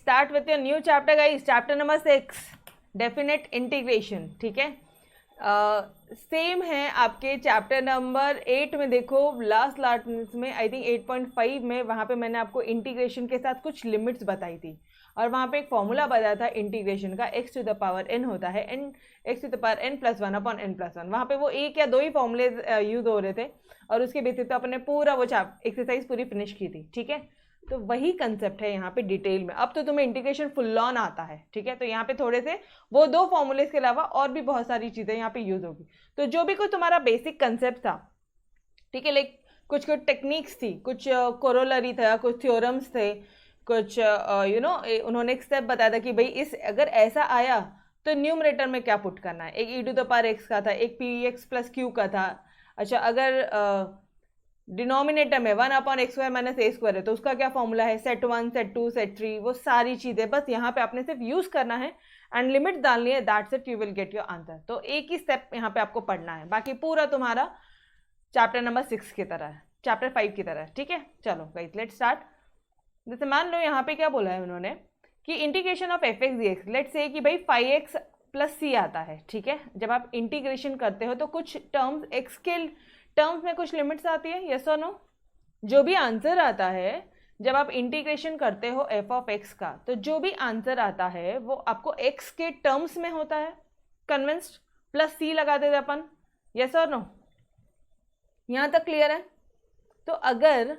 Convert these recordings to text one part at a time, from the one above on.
Start with your new chapter guys, chapter number 6 definite integration. ठीक है, same है आपके चैप्टर नंबर 8 में। देखो लास्ट में आई थिंक 8.5 में, वहाँ पे मैंने आपको इंटीग्रेशन के साथ कुछ लिमिट्स बताई थी और वहाँ पे एक फॉर्मूला बताया था इंटीग्रेशन का, x to the power n होता है n, x to the power n plus 1 upon n plus 1। वहाँ पे वो एक या दो ही फॉर्मूले यूज हो रहे थे और उसके बेसिस पे अपने पूरा वो एक्सरसाइज पूरी फिनिश की थी। ठीक है, तो वही कंसेप्ट है यहाँ पे डिटेल में। अब तो तुम्हें इंटीग्रेशन फुल ऑन आता है। ठीक है, तो यहाँ पे थोड़े से वो दो फॉर्मूलेज के अलावा और भी बहुत सारी चीज़ें यहाँ पे यूज होगी। तो जो भी कुछ तुम्हारा बेसिक कंसेप्ट था, ठीक है, लाइक कुछ कुछ टेक्निक्स थी, कुछ कोरोलरी था, कुछ थ्योरम्स थे, कुछ उन्होंने एक स्टेप बताया था कि भाई इस अगर ऐसा आया तो न्यूमरेटर में क्या पुट करना है। एक ई टू द पावर एक्स का था, एक पी एक्स प्लस क्यू का था। अच्छा, अगर डिनोमिनेटर में 1 अपॉन एक्स स्क्वायर माइनस ए स्क्वायर है तो उसका क्या फॉर्मूला है, सेट 1 सेट 2 सेट 3, वो सारी चीज़ें बस यहाँ पे आपने सिर्फ यूज़ करना है एंड लिमिट डालनी है, that's it, you will get your answer. तो एक ही स्टेप यहाँ पे आपको पढ़ना है, बाकी पूरा तुम्हारा चैप्टर नंबर 6 की तरह है, चैप्टर 5 की तरह है। ठीक है, चलो गाइस लेट्स स्टार्ट। जैसे मान लो यहाँ पे क्या बोला है उन्होंने कि integration of F x D x, let's say कि भाई 5x प्लस सी आता है। ठीक है, जब आप इंटीग्रेशन करते हो तो कुछ टर्म्स एक्स के टर्म्स में कुछ लिमिट्स आती है, यस और नो। जो भी आंसर आता है जब आप इंटीग्रेशन करते हो एफ ऑफ एक्स का, तो जो भी आंसर आता है वो आपको एक्स के टर्म्स में होता है। कन्विंस्ड? प्लस सी लगा देते अपन, यस और नो। यहाँ तक क्लियर है? तो अगर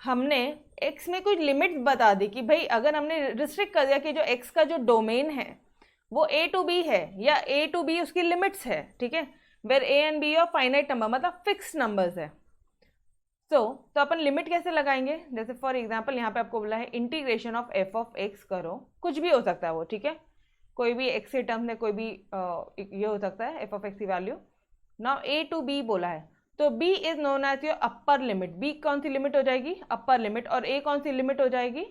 हमने x में कुछ लिमिट बता दी कि भाई अगर हमने रिस्ट्रिक्ट कर दिया कि जो x का जो डोमेन है वो a टू b है या a टू b उसकी लिमिट्स है, ठीक है, where a and b of finite number, मतलब फिक्स नंबर्स है। तो अपन लिमिट कैसे लगाएंगे? जैसे फॉर एग्जांपल यहाँ पे आपको बोला है integration of f of x करो, कुछ भी हो सकता है वो, ठीक है, कोई भी x के टर्म्स में कोई भी ये हो सकता है f ऑफ x की value. Now a to b बोला है तो b is known as your upper limit. b कौन सी लिमिट हो जाएगी? Upper limit. और a कौन सी लिमिट हो जाएगी?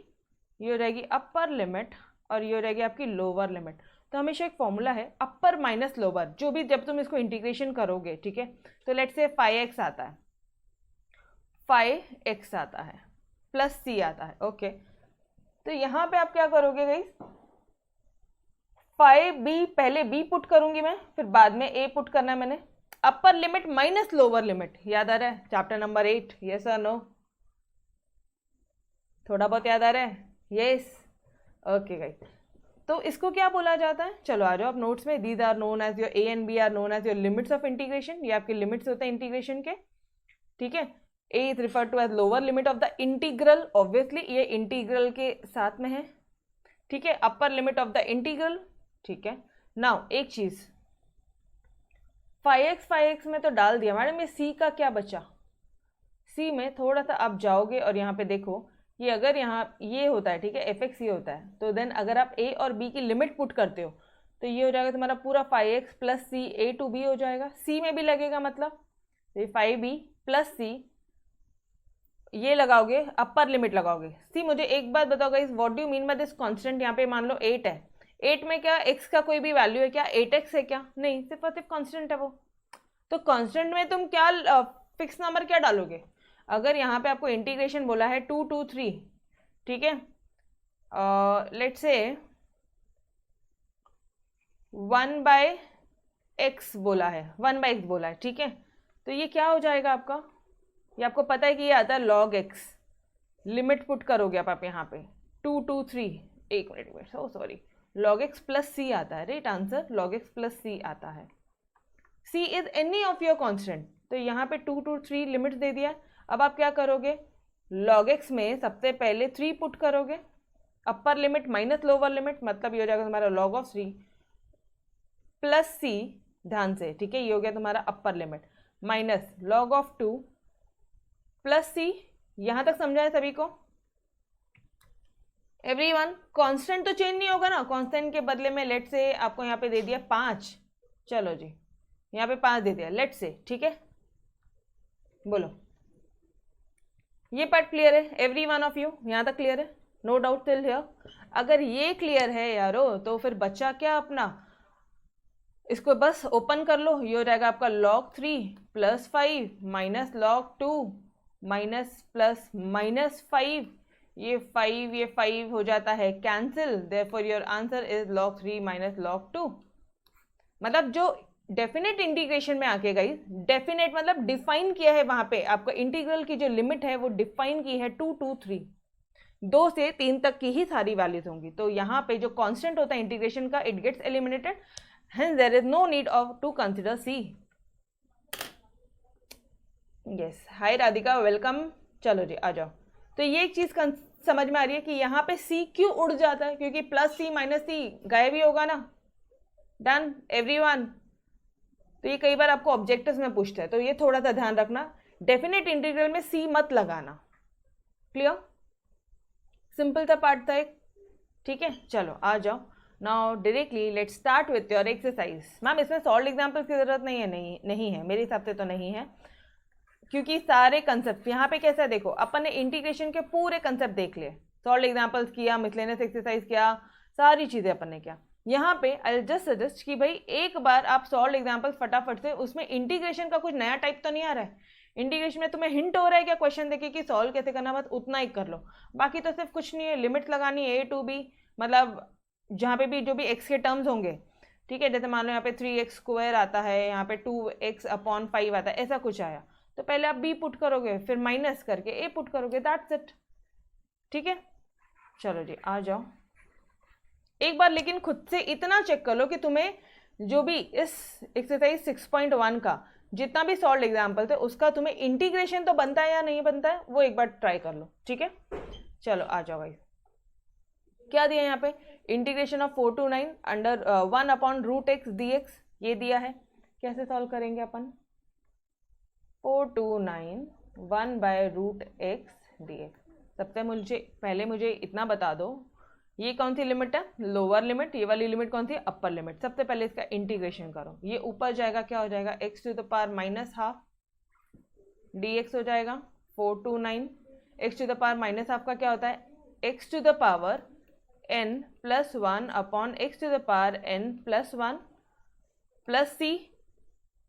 ये हो जाएगी अपर लिमिट और ये हो जाएगी आपकी लोअर लिमिट। तो हमेशा एक फॉर्मूला है अपर माइनस लोअर, जो भी जब तुम इसको इंटीग्रेशन करोगे, ठीक है, तो लेट्स से 5x आता है, 5x आता है प्लस c आता है, ओके। तो यहाँ पे आप क्या करोगे गाइस? 5b, पहले b पुट करूंगी मैं, फिर बाद में a पुट करना है मैंने। अपर लिमिट माइनस लोअर लिमिट, याद आ रहा है? चैप्टर नंबर 8, यस और नो? थोड़ा बहुत याद आ रहा है? Yes, okay guys. तो इसको क्या बोला जाता है? चलो आ जाओ आप नोट्स में। These are known as your a and b are known as your limits of integration. ये आपके लिमिट्स होते हैं इंटीग्रेशन के, ठीक है। a is refer to as lower limit of the integral, obviously ये इंटीग्रल के साथ में है, ठीक है, upper limit of the integral, ठीक है। नाउ एक चीज, 5x में तो डाल दिया मैडम, ये c का क्या बचा? c में थोड़ा सा आप जाओगे और यहाँ पे देखो कि अगर यहाँ ये होता है, ठीक है, fx ये होता है, तो देन अगर आप a और b की लिमिट पुट करते हो तो ये हो जाएगा तुम्हारा पूरा 5x plus c a to b हो जाएगा। c में भी लगेगा, मतलब ये 5b प्लस c, ये लगाओगे, अपर लिमिट लगाओगे। c मुझे एक बात बताओ guys, what do you mean by this constant? यहाँ पे मान लो 8 है, 8 में क्या x का कोई भी वैल्यू है क्या? 8x है क्या? नहीं, सिर्फ और सिर्फ कांस्टेंट है वो। तो कांस्टेंट में तुम क्या फिक्स नंबर क्या डालोगे? अगर यहाँ पे आपको इंटीग्रेशन बोला है 2 to 3, ठीक है, लेट्स से 1/x बोला है, 1/x बोला है, ठीक है, तो ये क्या हो जाएगा आपका? ये आपको पता है कि ये आता है log x। लिमिट पुट करोगे आप यहाँ पे 2 to 3, एक minute, so sorry, log x plus c आता है, right answer, log x plus c आता है। c is any of your constant, तो यहाँ पे 2 to 3 लिमिट दे दिया। अब आप क्या करोगे? log x में सबसे पहले 3 पुट करोगे, अपर लिमिट माइनस लोअर लिमिट, मतलब ये हो जाएगा तुम्हारा log ऑफ 3 प्लस c, ध्यान से, ठीक है, ये हो गया तुम्हारा अपर limit, minus log of 2 plus c। यहां तक समझा है सभी को? एवरीवन, कांस्टेंट तो चेंज नहीं होगा ना, कांस्टेंट के बदले में लेट से आपको यहाँ पे दे दिया 5, चलो जी यहाँ पे 5 दे दिया लेट से, ठीक है, बोलो ये पार्ट क्लियर है? एवरी वन ऑफ यू यहाँ तक क्लियर है? No doubt till here? अगर ये क्लियर है यारो तो फिर बच्चा क्या अपना, इसको बस ओपन कर लो, ये हो जाएगा आपका log 3 plus 5 minus log 2 minus plus minus 5, ये 5 हो जाता है cancel, therefore your answer is log 3 minus log 2। मतलब जो डेफिनेट इंटीग्रेशन में आके गई, डेफिनेट मतलब डिफाइन किया है वहां पे, आपका इंटीग्रल की जो लिमिट है वो डिफाइन की है 2 to 3, 2 से 3 तक की ही सारी वैल्यूज होंगी। तो यहाँ पे जो कांस्टेंट होता है इंटीग्रेशन का, it gets eliminated, hence there is no need of to consider C. Yes, hi Radhika, welcome. चलो जी आ जाओ। तो ये एक चीज समझ में आ रही है कि यहाँ पे सी क्यों उड़ जाता है, क्योंकि प्लस सी माइनस सी गायब ही होगा ना। Done everyone. तो ये कई बार आपको ऑब्जेक्टिव्स में पूछता है, तो ये थोड़ा सा ध्यान रखना, डेफिनेट इंटीग्रल में सी मत लगाना। क्लियर? सिंपल सा पार्ट था एक, ठीक है। चलो आ जाओ, now directly let's start with your exercise. Ma'am इसमें सॉल्व एग्जाम्पल्स की जरूरत नहीं है, नहीं है, मेरे हिसाब से तो नहीं है, क्योंकि सारे कंसेप्ट यहाँ पे कैसा है, देखो अपन ने इंटीग्रेशन के पूरे कंसेप्ट देख लिए, सॉल्व एग्जाम्पल्स किया, मिसलेनियस एक्सरसाइज किया, सारी चीजें अपन ने किया। यहाँ पे आई जस्ट सजेस्ट कि भाई एक बार आप सॉल्व एग्जाम्पल्स फटाफट से, उसमें इंटीग्रेशन का कुछ नया टाइप तो नहीं आ रहा है, इंटीग्रेशन में तुम्हें हिंट हो रहा है क्या क्वेश्चन देखे कि सॉल्व कैसे करना, बस उतना ही कर लो, बाकी तो सिर्फ कुछ नहीं है, लिमिट्स लगानी है a to b, मतलब जहाँ पे भी जो भी x के टर्म्स होंगे, ठीक है, जैसे मान लो यहाँ पे 3x² आता है, यहाँ पे 2x/5 आता है, ऐसा कुछ आया तो पहले आप b पुट करोगे, फिर माइनस करके a पुट करोगे, दैट्स इट, ठीक है। चलो जी आ जाओ एक बार, लेकिन खुद से इतना चेक कर लो कि तुम्हें जो भी इस एक्सरसाइज 6.1 का जितना भी सॉल्व एग्जाम्पल थे उसका तुम्हें इंटीग्रेशन तो बनता है या नहीं बनता है, वो एक बार ट्राई कर लो, ठीक है। चलो आ जाओ भाई, क्या दिया यहाँ पे, integration of 4 to 9 under 1/√x dx, ये दिया है, कैसे सॉल्व करेंगे अपन, 4 to 9 1/√x dx। सबसे पहले मुझे इतना बता दो, ये कौन सी लिमिट है, लोअर लिमिट, ये वाली लिमिट कौन सी है, अपर लिमिट। सबसे पहले इसका इंटीग्रेशन करो, ये ऊपर जाएगा, क्या हो जाएगा, x⁻⁻½ dx हो जाएगा, 4 to 9, x⁻⁻½ का क्या होता है, x⁻n+1/x⁻n+1 प्लस सी,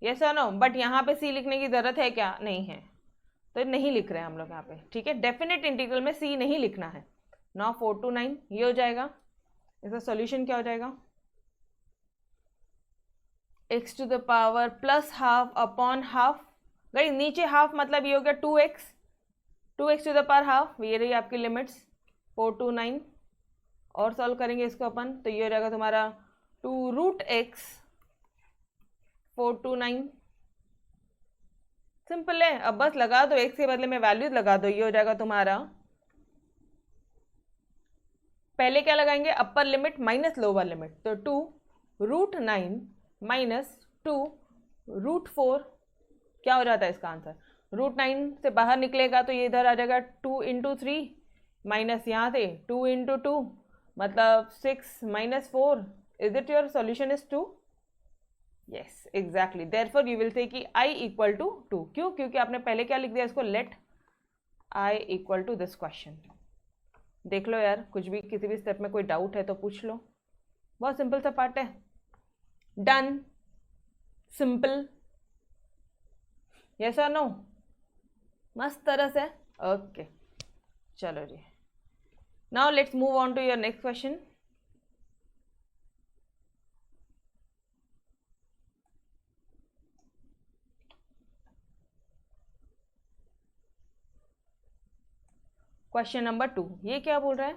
यस और नो। बट यहाँ पे सी लिखने की जरूरत है क्या, नहीं है, तो नहीं लिख रहे हैं हम लोग यहाँ पे, ठीक है। डेफिनेट इंटीग्रल में सी नहीं लिखना है। नाउ 4 to 9 ये हो जाएगा, इसका सॉल्यूशन क्या हो जाएगा, x⁻+½ गई, नीचे हाफ मतलब ये हो गया 2x⁻², ये रही आपकी लिमिट्स 4 to 9। और सॉल्व करेंगे इसको अपन, तो ये हो जाएगा तुम्हारा 2√x 4 to 9। सिंपल है, अब बस लगा दो, x के बदले में वैल्यूज लगा दो, ये हो जाएगा तुम्हारा, पहले क्या लगाएंगे, अपर लिमिट माइनस लोअर लिमिट, तो 2√9 माइनस 2√4 क्या हो जाता है इसका आंसर, √9 से बाहर निकलेगा तो ये इधर आ जाएगा 2 × 3 माइनस यहाँ से 2 × 2 मतलब 6 - 4। Is it your solution is 2? Yes exactly, therefore you will say कि i = 2। क्यों? क्योंकि आपने पहले क्या लिख दिया इसको, लेट i = दिस क्वेश्चन। देख लो यार, कुछ भी किसी भी स्टेप में कोई डाउट है तो पूछ लो, बहुत सिंपल सा पार्ट है। डन, सिंपल, यस और नो, मस्त तरह से, ओके। चलो जी, now let's move on to your next question. Question number 2, ये क्या बोल रहा है,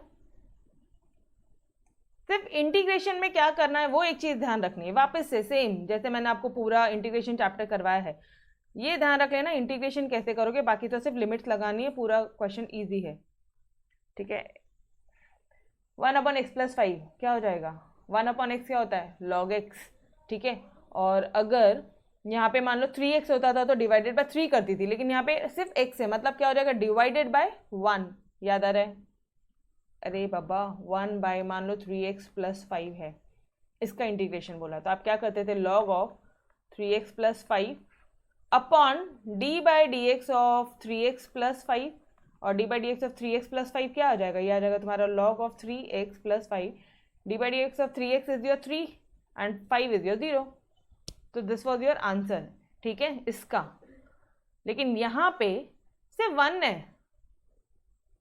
सिर्फ इंटीग्रेशन में क्या करना है वो एक चीज ध्यान रखनी है, वापस से सेम जैसे मैंने आपको पूरा इंटीग्रेशन चैप्टर करवाया है, ये ध्यान रख लेना इंटीग्रेशन कैसे करोगे, बाकी तो सिर्फ लिमिट्स लगानी है, पूरा क्वेश्चन इजी है, ठीक है। 1/x+5 क्या हो जाएगा, 1/x क्या होता है, log x, ठीक है। और अगर यहाँ पे मान लो 3x होता था तो डिवाइडेड बाय 3 करती थी, लेकिन यहाँ पे सिर्फ x है, मतलब क्या हो जाएगा, डिवाइडेड बाय 1, याद आ रहा है, अरे बाबा 1 बाय मान लो 3x+5 है, इसका इंटीग्रेशन बोला, तो आप क्या करते थे, log of 3x+5 upon d/dx of 3x+5, और d/dx ऑफ 3x+5 क्या आ जाएगा, ये आ जाएगा तुम्हारा log of 3x+5, d/dx of 3x is your 3 and 5 is your 0। तो दिस वॉज योर आंसर, ठीक है इसका। लेकिन यहाँ पे सिर्फ 1 है,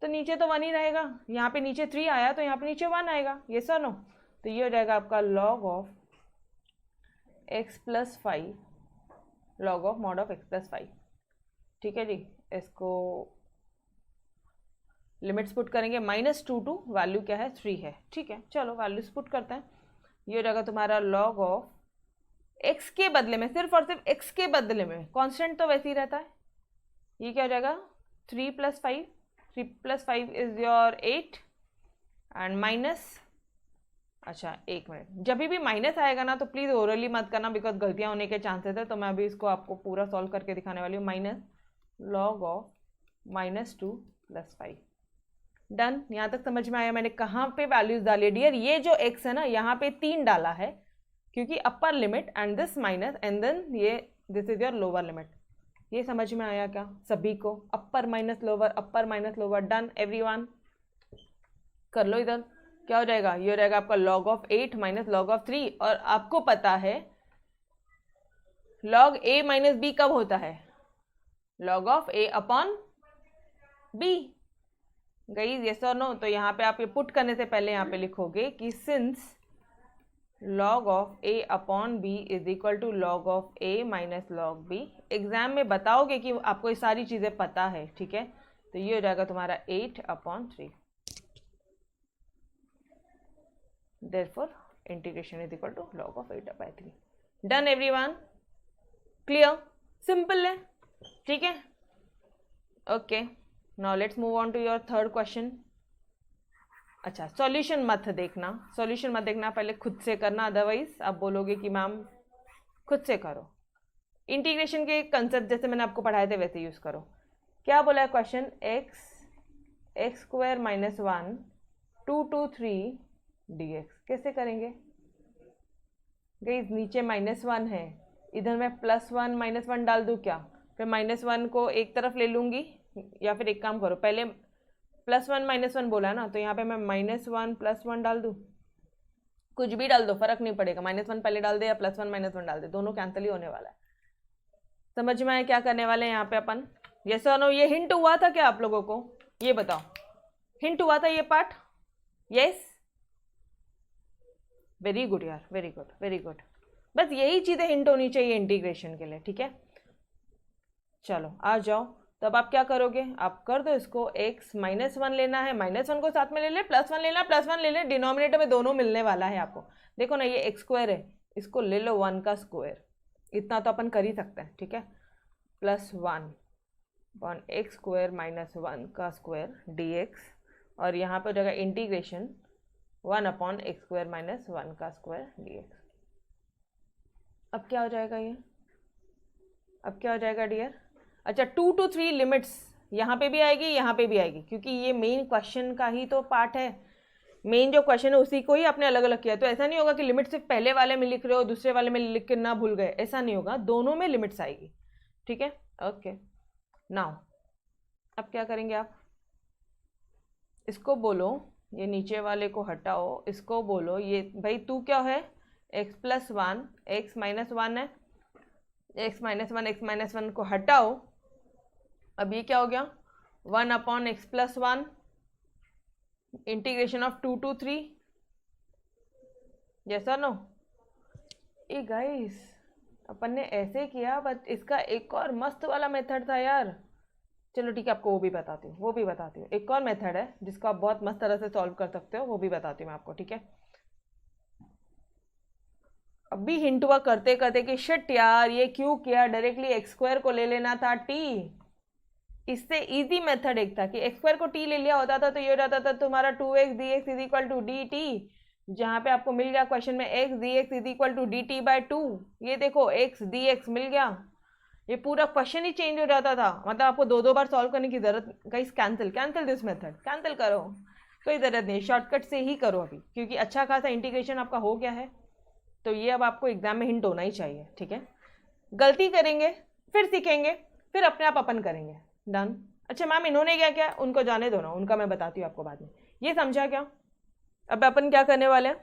तो नीचे तो 1 ही रहेगा, यहाँ पे नीचे 3 आया तो यहाँ पे नीचे 1 आएगा, ये सर नो। तो ये हो जाएगा आपका log of x plus 5, log of mod of x plus 5। ठीक है जी, इसको लिमिट्स पुट करेंगे, -2 टू वैल्यू क्या है 3 है। ठीक है, चलो वैल्यूज पुट करते हैं। ये हो जाएगा तुम्हारा log ऑफ x के बदले में, सिर्फ और सिर्फ x के बदले में, कांस्टेंट तो वैसे ही रहता है, ये क्या हो जाएगा 3 + 5, 3 + 5 इज योर 8 एंड माइनस, अच्छा एक मिनट, जब भी माइनस आएगा ना तो प्लीज़ ओरली मत करना बिकॉज गलतियां होने के चांसेस है। तो मैं अभी इसको आपको पूरा सॉल्व करके दिखाने वाली हूँ। Minus log of -2 + 5, done. यहाँ तक समझ में आया मैंने कहाँ पे वैल्यूज डाली है डियर? ये जो x है ना यहाँ पे 3 डाला है क्योंकि upper limit and this minus and then ये this is your lower limit. ये समझ में आया क्या सभी को? Upper minus lower, upper minus lower, done everyone. कर लो इधर, क्या हो जाएगा? ये हो जाएगा आपका log of 8 minus log of 3। और आपको पता है log a माइनस b कब होता है? log of a upon b। गई यस और नो? तो यहाँ पे आप ये पुट करने से पहले यहाँ पे लिखोगे कि since log of a upon b is equal to log of a minus log b। Exam में बताओगे कि आपको ये सारी चीज़ें पता है, ठीक है? तो ये हो जाएगा तुम्हारा 8/3। Therefore integration is equal to log of 8/3। Done everyone? Clear? Simple है, ठीक है? Okay, now let's move on to your third question। अच्छा, सॉल्यूशन मत देखना, सॉल्यूशन मत देखना, पहले खुद से करना, अदरवाइज आप बोलोगे कि मैम खुद से करो। इंटीग्रेशन के कंसेप्ट जैसे मैंने आपको पढ़ाए थे वैसे यूज करो। क्या बोला है क्वेश्चन? x² - 1 2 to 3 dx। कैसे करेंगे गाइस? नीचे -1 है, इधर मैं +1 -1 डाल दूँ क्या? फिर -1 को एक तरफ ले लूँगी, या फिर एक काम करो, पहले +1 -1 बोला है ना, तो यहाँ पे मैं -1 +1 डाल दूँ। कुछ भी डाल दो, फर्क नहीं पड़ेगा, -1 पहले डाल दे या +1 -1 डाल दे, दोनों कैंसिल ही होने वाला है। समझ में आया क्या करने वाले हैं यहाँ पे अपन? यस और नो? ये हिंट हुआ था क्या आप लोगों को? ये बताओ, हिंट हुआ था ये पार्ट? यस, वेरी गुड यार, वेरी गुड वेरी गुड। बस यही चीज़ें हिंट होनी चाहिए इंटीग्रेशन के लिए, ठीक है? चलो आ जाओ। तो अब आप क्या करोगे? आप कर दो इसको, x -1 लेना है, -1 को साथ में ले ले, +1 लेना, +1 ले ले, डिनोमिनेटर में दोनों मिलने वाला है आपको। देखो ना, ये x² है, इसको ले लो 1 का स्क्वायर, इतना तो अपन कर ही सकते हैं, ठीक है? +1 x² - 1 का स्क्वायर dx, और यहाँ पर हो जाएगा इंटीग्रेशन 1/x² - 1 का स्क्वायर dx। अब क्या हो जाएगा ये? अब क्या हो जाएगा डियर? अच्छा, 2 to 3 लिमिट्स यहाँ पे भी आएगी, यहाँ पे भी आएगी, क्योंकि ये मेन क्वेश्चन का ही तो पार्ट है। मेन जो क्वेश्चन है उसी को ही आपने अलग अलग किया। तो ऐसा नहीं होगा कि लिमिट सिर्फ पहले वाले में लिख रहे हो, दूसरे वाले में लिख के ना भूल गए, ऐसा नहीं होगा, दोनों में लिमिट्स आएगी, ठीक है? ओके, नाउ अब क्या करेंगे आप? इसको बोलो, ये नीचे वाले को हटाओ, इसको बोलो ये भाई तू क्या है? x + 1 x - 1 है, x - 1 को हटाओ। अब ये क्या हो गया? 1/x + 1 integration of 2 to 3। Yes और नो? ए गाइस, अपन ने ऐसे किया, बट इसका एक और मस्त वाला मेथड था यार। चलो ठीक है, आपको वो भी बताती हूँ, वो भी बताती हूँ। एक और मेथड है जिसको आप बहुत मस्त तरह से सॉल्व कर सकते हो, वो भी बताती हूँ मैं आपको, ठीक है? अभी हिंट हुआ करते करते कि शिट यार ये क्यों किया, डायरेक्टली x² को ले लेना था t। इससे इजी मेथड एक था कि x² को t ले लिया होता था तो ये हो जाता था तुम्हारा 2x dx = dt, जहाँ पे आपको मिल गया क्वेश्चन में x dx = dt/2। ये देखो x dx मिल गया, ये पूरा क्वेश्चन ही चेंज हो जाता था। मतलब आपको दो बार सॉल्व करने की जरूरत, guys cancel this method, cancel करो, कोई जरूरत नहीं, शॉर्टकट से ही करो अभी, क्योंकि अच्छा खासा इंटीग्रेशन आपका हो गया है। तो ये अब आपको एग्जाम में हिंट होना ही चाहिए, ठीक है? गलती करेंगे, फिर सीखेंगे, फिर अपने आप अपन करेंगे। डन? अच्छा मैम इन्होंने क्या किया, उनको जाने दो ना, उनका मैं बताती हूँ आपको बाद में। ये समझा क्या? अब अपन क्या करने वाले हैं?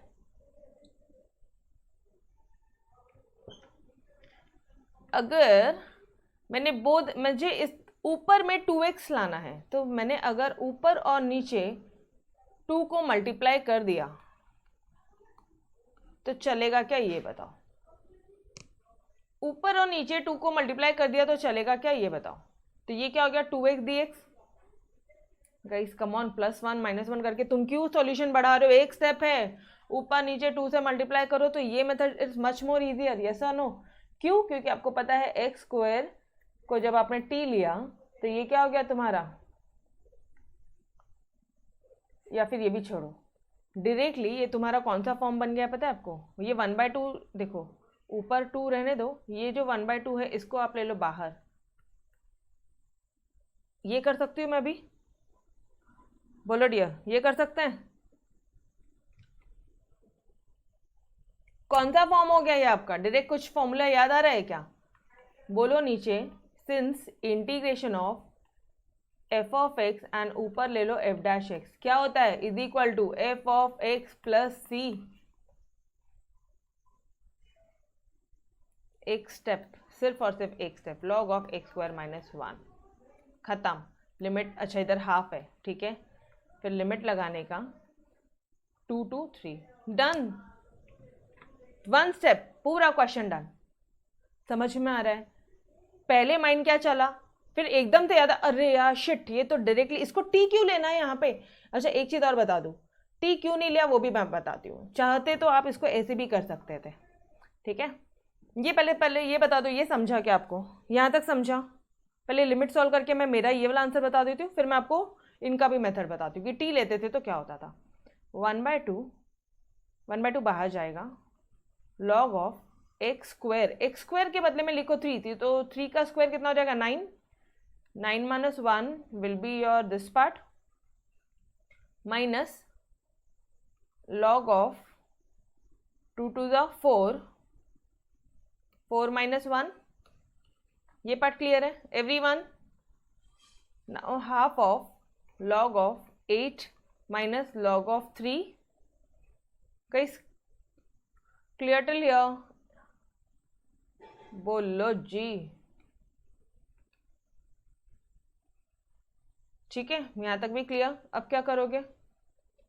अगर मुझे इस ऊपर में 2x लाना है, तो मैंने अगर ऊपर और नीचे 2 को मल्टीप्लाई कर दिया तो चलेगा क्या, ये बताओ। ऊपर और नीचे 2 को मल्टीप्लाई कर दिया तो चलेगा क्या, ये बताओ। तो ये क्या हो गया, 2x dx। Guys come on, +1 -1 करके तुम क्यों सॉल्यूशन बढ़ा रहे हो, एक स्टेप है, ऊपर नीचे 2 से मल्टीप्लाई करो। तो ये method is much more easier, yes और नो। क्यों, क्योंकि आपको पता है x² को जब आपने t लिया तो ये क्या हो गया तुम्हारा, या फिर ये भी छोड़ो, डायरेक्टली ये तुम्हारा कौन सा फॉर्म बन गया पता है आपको, ये 1/2, देखो ऊपर 2 रहने दो, ये जो 1/2 है इसको आप ले लो बाहर। ये कर सकती हूँ मैं भी, बोलो डियर, ये कर सकते हैं। कौन सा फॉर्म हो गया ये आपका, डायरेक्ट कुछ फॉर्मूला याद आ रहा है क्या, बोलो नीचे। Since integration of f of x and ऊपर ले लो f' क्या होता है, is equal to f of x plus c। एक स्टेप, सिर्फ और सिर्फ एक स्टेप, log ऑफ x² - 1, खत्म। लिमिट, अच्छा इधर हाफ है, ठीक है, फिर लिमिट लगाने का 2 to 3, डन। 1 स्टेप, पूरा क्वेश्चन डन। समझ में आ रहा है। पहले माइंड क्या चला, फिर एकदम से याद, अरे यार शिट, ये तो डायरेक्टली इसको टी क्यों लेना है यहाँ पे। अच्छा एक चीज और बता दूं, टी क्यों नहीं लिया वो भी मैं बताती हूँ। चाहते तो आप इसको ऐसे भी कर सकते थे, ठीक है। ये पहले ये बता दो, ये समझा क्या आपको, यहाँ तक समझा। पहले लिमिट सॉल्व करके मैं मेरा ये वाला आंसर बता देती हूँ, फिर मैं आपको इनका भी मेथड बताती हूँ कि टी लेते थे तो क्या होता था। 1/2 बाहर जाएगा, log ऑफ x² के बदले में लिखो 3 थी, तो 3 का स्क्वायर कितना हो जाएगा, 9। 9 - 1 will be your this part, minus log of 2 to the 4, 4 - 1, ये पार्ट क्लियर है everyone. Now half of log of 8 minus log of 3, guys clear till here, बोलो जी। ठीक है, यहाँ तक भी क्लियर। अब क्या करोगे,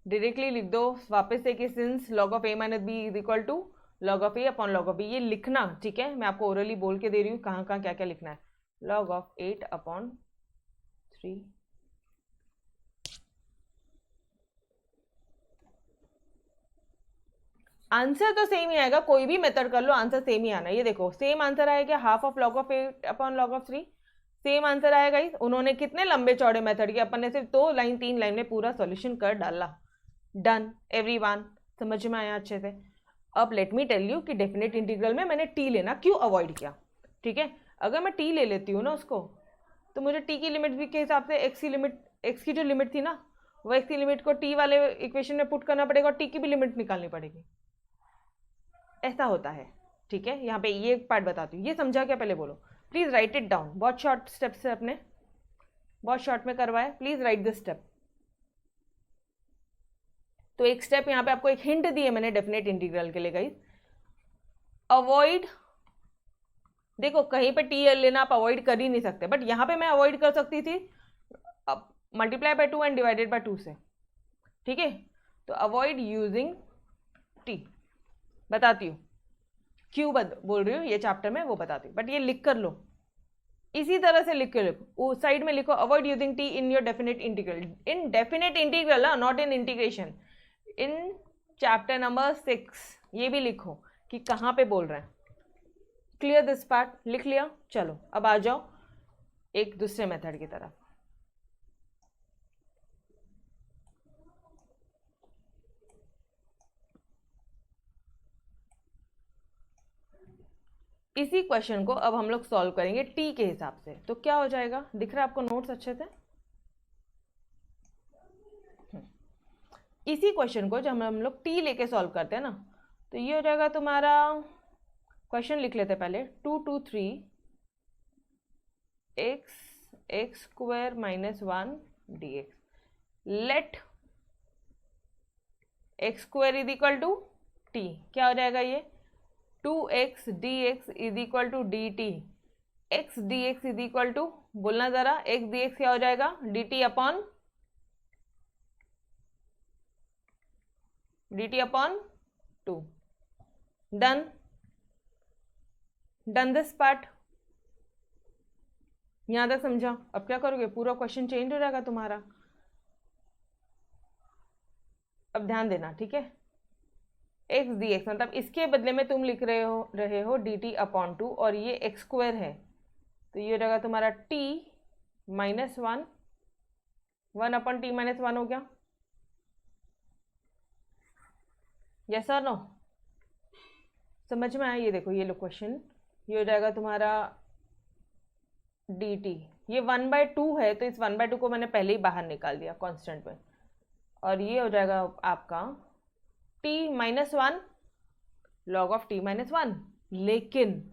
डायरेक्टली लिख दो वापस से कि since log of a - b is equal to log of a upon log of b। ये लिखना, ठीक है, मैं आपको ओरली बोल के दे रही हूँ कहाँ कहाँ क्या क्या लिखना है। log ऑफ 8/3, आंसर तो सेम ही आएगा, कोई भी मेथड कर लो आंसर सेम ही आना है। ये देखो सेम आंसर आएगा, half of log of 8 upon log of 3, same answer आएगा। उन्होंने कितने लंबे चौड़े मेथड के, अपन ने सिर्फ 2 लाइन 3 लाइन में पूरा सॉल्यूशन कर डाला, डन एवरीवन। समझ में आया अच्छे से। अब लेट मी टेल यू कि डेफिनेट इंटीग्रल में मैंने टी लेना क्यों अवॉइड किया, ठीक है। अगर मैं टी ले लेती हूँ ना उसको, तो मुझे टी की लिमिट भी के हिसाब से एक्स की जो लिमिट थी ना, वो एक्स की लिमिट को टी वाले इक्वेशन में पुट करना पड़ेगा और टी की भी लिमिट निकालनी पड़ेगी, ऐसा होता है, ठीक है। यहाँ पे ये पार्ट बताती हूँ, ये समझा क्या पहले बोलो, प्लीज राइट इट डाउन। बहुत शॉर्ट स्टेप से अपने बहुत शॉर्ट में करवाया, प्लीज राइट दिस स्टेप। तो एक स्टेप यहाँ पे आपको एक हिंट दी है मैंने डेफिनेट इंटीग्रल के लिए गाइस, अवॉइड। देखो कहीं पे टी लेना आप अवॉइड कर ही नहीं सकते, बट यहाँ पे मैं अवॉइड कर सकती थी multiply by 2 and divided by 2 से, ठीक है। तो अवॉइड यूजिंग टी, बताती हूँ क्यों बोल रही हूँ, ये चैप्टर में वो बताती हूँ, बट ये लिख कर लो, इसी तरह से लिख के लिखो, साइड में लिखो avoid using T in your definite integral. In definite integral, not in integration, in chapter number 6 ये भी लिखो कि कहाँ पे बोल रहे हैं। क्लियर दिस पार्ट, लिख लिया। चलो अब आ जाओ एक दूसरे मेथड की तरफ। इसी क्वेश्चन को अब हम लोग सॉल्व करेंगे टी के हिसाब से। तो क्या हो जाएगा, दिख रहा है आपको नोट्स अच्छे से। इसी क्वेश्चन को जब हम लोग टी लेके सॉल्व करते हैं ना, तो ये हो जाएगा तुम्हारा, क्वेश्चन लिख लेते पहले, 2 to 3 x² - 1 dx, let x² is equal to T. क्या हो जाएगा ये, 2x dx is equal to dt, x dx is equal to बोलना ज़रा, एक्स डी एक्स क्या हो जाएगा, D T upon two. Done, done this part. यहां तक समझा? अब क्या करोगे, पूरा क्वेश्चन चेंज हो जाएगा तुम्हारा। अब ध्यान देना, ठीक है। एक्स डी एक्स मतलब इसके बदले में तुम लिख रहे हो डी टी अपॉन टू, और ये एक्स स्क्वायर है, तो ये हो जाएगा तुम्हारा T minus one, one upon T minus one हो गया। यस और नो? समझ में आया? ये देखो, ये लो क्वेश्चन, ये हो जाएगा तुम्हारा डी टी, ये 1/2 है, तो इस 1/2 को मैंने पहले ही बाहर निकाल दिया कांस्टेंट में, और ये हो जाएगा आपका t minus one log of t minus one. लेकिन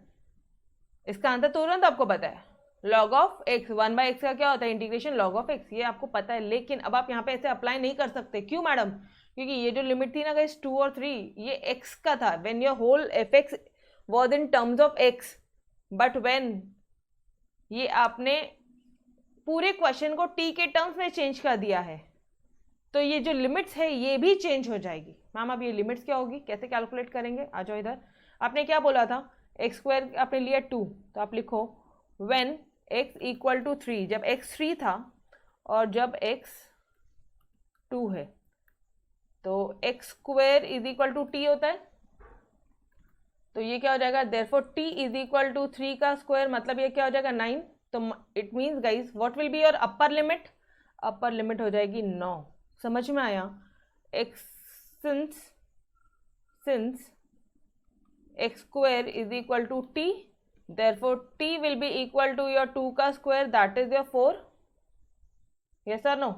इसका आंसर तुरंत आपको पता है, लॉग ऑफ x, 1/x का क्या होता है, इंटीग्रेशन लॉग ऑफ x, ये आपको पता है। लेकिन अब आप यहाँ पे ऐसे अप्लाई नहीं कर सकते। क्यों मैडम? क्योंकि ये जो लिमिट थी ना गाइस 2 और 3, ये x का था, when your whole fx was in terms of x, but when ये आपने पूरे क्वेश्चन को t के टर्म्स में चेंज कर दिया है, तो ये जो लिमिट्स है ये भी चेंज हो जाएगी। मैम अब ये लिमिट्स क्या होगी, कैसे कैलकुलेट करेंगे? आ जाओ इधर। आपने क्या बोला था, एक्स स्क्वायर आपने लिया 2, तो आप लिखो व्हेन x इक्वल टू 3, जब x 3 था और जब x 2 है, तो x square is equal to t होता है, तो ये क्या हो जाएगा, therefore t is equal to 3 का स्क्वायर, मतलब ये क्या हो जाएगा 9। तो it means guys what will be your upper limit, upper limit हो जाएगी 9। समझ में आया? x since x square is equal to t, therefore t will be equal to your 2 का square, that is your 4। yes or no?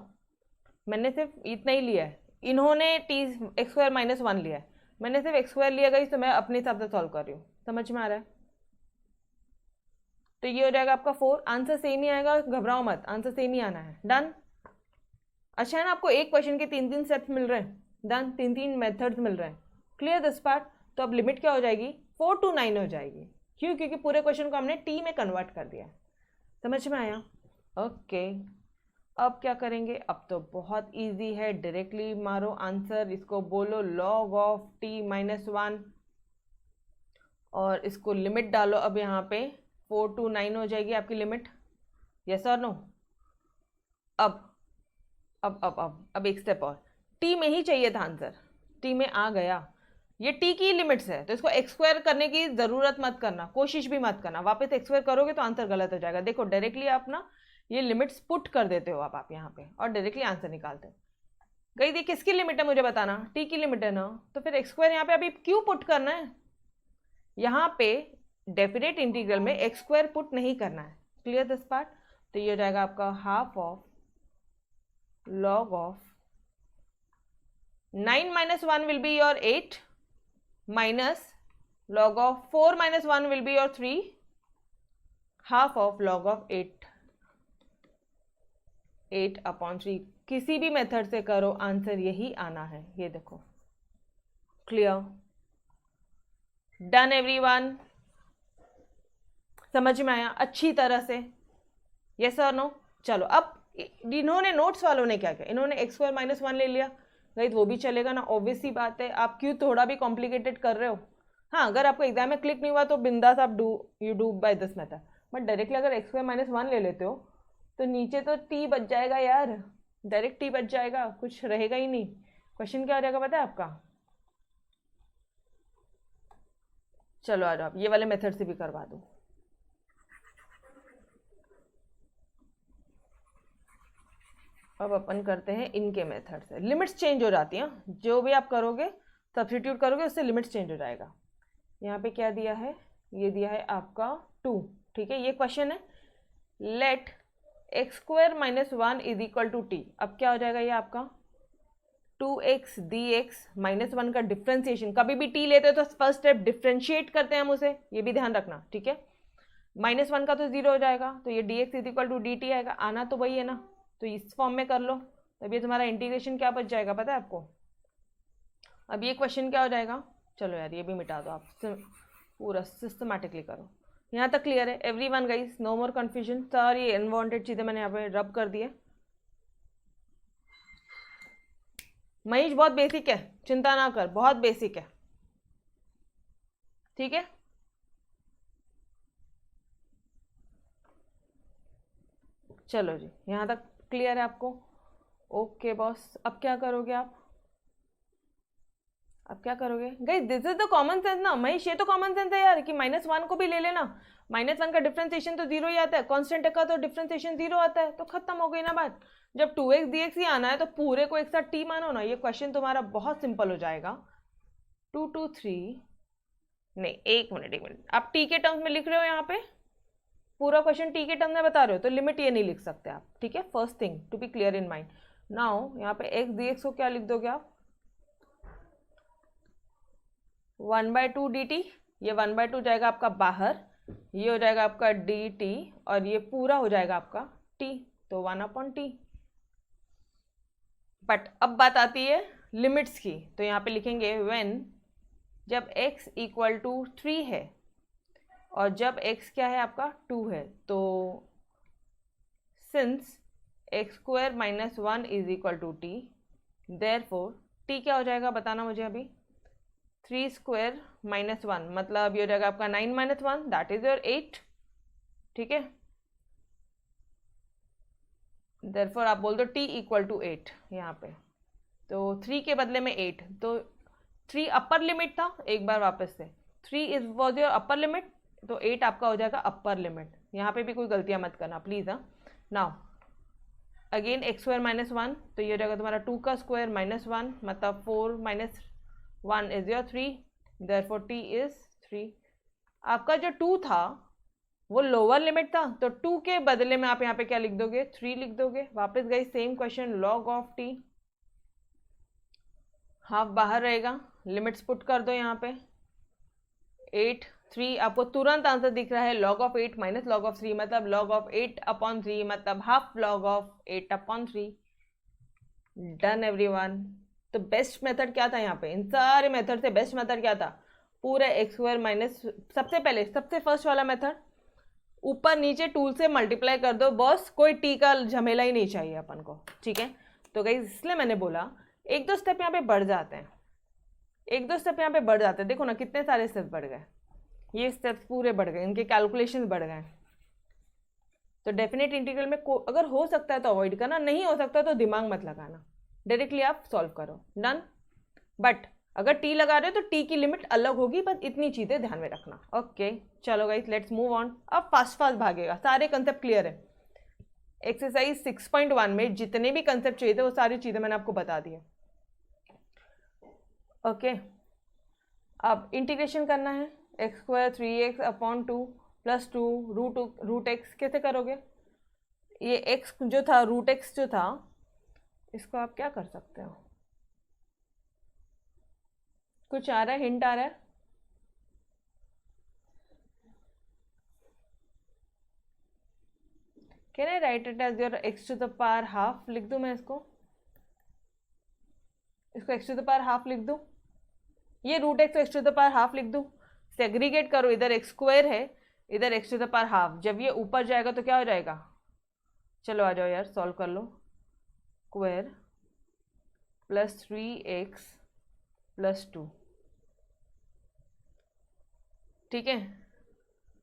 मैंने सिर्फ इतना ही लिया है, इन्होंने t x square minus one लिया है, मैंने सिर्फ x स्क्वायर लिया गई, तो मैं अपने हिसाब से सॉल्व कर रही हूँ। समझ में आ रहा है? तो ये हो जाएगा आपका 4। आंसर सेम ही आएगा, घबराओ मत, आंसर सेम ही आना है। डन? अच्छा है ना, आपको एक क्वेश्चन के 3-3 स्टेप्स मिल रहे हैं। डन, 3-3 मेथड्स मिल रहे हैं। Clear this part? तो अब लिमिट क्या हो जाएगी, 4 to 9 हो जाएगी। क्यों? क्योंकि पूरे क्वेश्चन को हमने टी में कन्वर्ट कर दिया। समझ में आया? ओके, अब क्या करेंगे, अब तो बहुत इजी है, डायरेक्टली मारो आंसर। इसको बोलो log of T minus one, और इसको लिमिट डालो। अब यहाँ पे 4 to 9 हो जाएगी आपकी लिमिट। यस और नो? अब एक स्टेप और, टी में ही चाहिए था आंसर, टी में आ गया। ये टी की लिमिट्स है, तो इसको एक्स स्क्वायर करने की जरूरत मत करना, कोशिश भी मत करना। वापस एक्स स्क्वायर करोगे तो आंसर गलत हो जाएगा। देखो डायरेक्टली आप ना ये लिमिट्स पुट कर देते हो आप यहाँ पे, और डायरेक्टली आंसर निकालते हो। गई ये किसकी लिमिट है मुझे बताना, टी की लिमिट है ना, तो फिर एक्स स्क्वायर यहाँ पे अभी क्यों पुट करना है? यहाँ पे डेफिनेट इंटीग्रल में एक्स स्क्वायर पुट नहीं करना है। Clear this part? तो ये हो जाएगा आपका half of log of 9 minus 1 will be your 8 minus log of 4 minus 1 will be your 3, half of log of 8 upon 3। किसी भी मेथड से करो आंसर यही आना है। ये देखो, क्लियर? Done everyone? समझ में आया अच्छी तरह से? यस और नो? चलो, अब इन्होंने नोट्स वालों ने क्या किया, इन्होंने एक्स स्क्वायर माइनस वन ले लिया। गाइस वो भी चलेगा ना, ऑब्वियस सी बात है। आप क्यों थोड़ा भी कॉम्प्लिकेटेड कर रहे हो? हाँ, अगर आपको एग्जाम में क्लिक नहीं हुआ तो बिंदास आप you do by this method, but directly अगर एक्स स्क्वायर माइनस वन ले लेते हो तो नीचे तो टी बच जाएगा यार, डायरेक्ट टी बच जाएगा, कुछ रहेगा ही नहीं। क्वेश्चन क्या हो जाएगा पता है आपका? चलो आ जाओ, आप ये वाले मेथड से भी करवा दो। अब अपन करते हैं इनके मेथड से। लिमिट्स चेंज हो जाती हैं, जो भी आप करोगे सब्स्टिट्यूट करोगे उससे लिमिट्स चेंज हो जाएगा। यहाँ पे क्या दिया है, ये दिया है आपका 2। ठीक है, ये क्वेश्चन है, let X square minus one is equal to T. अब क्या हो जाएगा ये आपका 2x dx माइनस वन का डिफ्रेंसिएशन। कभी भी टी लेते हो तो फर्स्ट स्टेप डिफ्रेंशिएट करते हैं हम उसे, ये भी ध्यान रखना। ठीक है, माइनस वन का तो 0 हो जाएगा, तो ये dx is equal to D T आएगा। आना तो वही है ना, तो इस फॉर्म में कर लो, तब ये तुम्हारा इंटीग्रेशन क्या बच जाएगा पता है आपको? अब ये क्वेश्चन क्या हो जाएगा, चलो यार ये भी मिटा दो, आप पूरा सिस्टमैटिकली करो। यहाँ तक क्लियर है everyone guys? No more confusion? सारी अनवांटेड चीज़ें मैंने यहाँ पे रब कर दी है। महेश बहुत बेसिक है, चिंता ना कर, बहुत बेसिक है, ठीक है। चलो जी, यहाँ तक क्लियर है आपको? ओके बॉस, अब क्या करोगे आप? अब क्या करोगे guys? This is the common sense ना महेश, ये तो कॉमन सेंस है यार कि -1 को भी ले लेना। -1 का डिफ्रेंसिएशन तो 0 ही आता है, कांस्टेंट का तो डिफ्रेंसिएशन 0 आता है, तो खत्म हो गई ना बात। जब 2x dx ही आना है तो पूरे को एक साथ t मानो ना, ये क्वेश्चन तुम्हारा बहुत सिंपल हो जाएगा। 2 2 3 नहीं, एक मिनट, आप t के टर्म्स में लिख रहे हो यहाँ पे, पूरा क्वेश्चन t के टर्म्स में बता रहे हो, तो लिमिट ये नहीं लिख सकते आप, ठीक है। First thing to be clear in mind. Now यहाँ पे x dx को क्या लिख दोगे आप? 1/2 dt, ये 1/2 जाएगा आपका बाहर, ये हो जाएगा आपका dt, और ये पूरा हो जाएगा आपका t, तो 1/t। बट अब बात आती है लिमिट्स की, तो यहाँ पे लिखेंगे व्हेन, जब x इक्वल टू 3 है और जब x क्या है आपका 2 है, तो since x² - 1 is equal to t, therefore t क्या हो जाएगा बताना मुझे अभी? 3² - 1 मतलब ये हो जाएगा आपका 9 - 1, दैट इज योर 8, ठीक है। देयरफॉर आप बोल दो t इक्वल टू 8 यहाँ पे, तो 3 के बदले में 8, तो 3 अपर लिमिट था, एक बार वापस से 3 is was your upper limit, तो 8 आपका हो जाएगा अपर लिमिट। यहाँ पे भी कोई गलतियाँ मत करना प्लीज़, हाँ। नाउ अगेन x² - 1, तो ये हो जाएगा तुम्हारा 2 का स्क्वायर -1 मतलब 4 - 1 is your 3, therefore t is 3। आपका जो 2 था वो लोअर लिमिट था, तो 2 के बदले में आप यहाँ पे क्या लिख दोगे? 3 लिख दोगे। वापस गई same question, log of t, half बाहर रहेगा, लिमिट्स पुट कर दो यहाँ पे, 8 3, आपको तुरंत आंसर दिख रहा है log of 8 minus log of 3, मतलब log ऑफ 8/3 मतलब half log of 8/3। Done everyone. तो बेस्ट मेथड क्या था यहाँ पे? इन सारे मेथड से बेस्ट मेथड क्या था? पूरे x² माइनस, सबसे पहले सबसे फर्स्ट वाला मेथड, ऊपर नीचे टूल से मल्टीप्लाई कर दो बॉस, कोई टी का झमेला ही नहीं चाहिए अपन को, ठीक है। तो गाइस इसलिए मैंने बोला एक दो स्टेप यहाँ पे बढ़ जाते हैं, एक दो स्टेप यहाँ पे बढ़ जाते हैं। देखो ना कितने सारे स्टेप बढ़ गए, ये स्टेप्स पूरे बढ़ गए, इनके कैलकुलेशंस बढ़ गए। तो डेफिनेट इंटीग्रल में अगर हो सकता है तो अवॉइड करना, नहीं हो सकता तो दिमाग मत लगाना, डायरेक्टली आप सॉल्व करो, डन। बट अगर टी लगा रहे हो तो टी की लिमिट अलग होगी, बस इतनी चीज़ें ध्यान में रखना। ओके चलो गाइस लेट्स मूव ऑन। अब फास्ट फास्ट भागेगा, सारे कंसेप्ट क्लियर है। एक्सरसाइज 6.1 में जितने भी कंसेप्ट चाहिए थे वो सारी चीज़ें मैंने आपको बता दी है। ओके अब इंटीग्रेशन करना है, x² 3x/2 + 2 √x कैसे करोगे? ये x जो था, √x जो था, इसको आप क्या कर सकते हो? कुछ आ रहा है, हिंट आ रहा है? Can I write it as your x⁻½ लिख दूं मैं इसको x⁻½ लिख दूं, ये √x तो x⁻½ लिख दूं। सेग्रीगेट करो, इधर x² है इधर x⁻², जब ये ऊपर जाएगा तो क्या हो जाएगा? चलो आ जाओ यार सॉल्व कर लो। स्क्वायर + 3x + 2, ठीक है।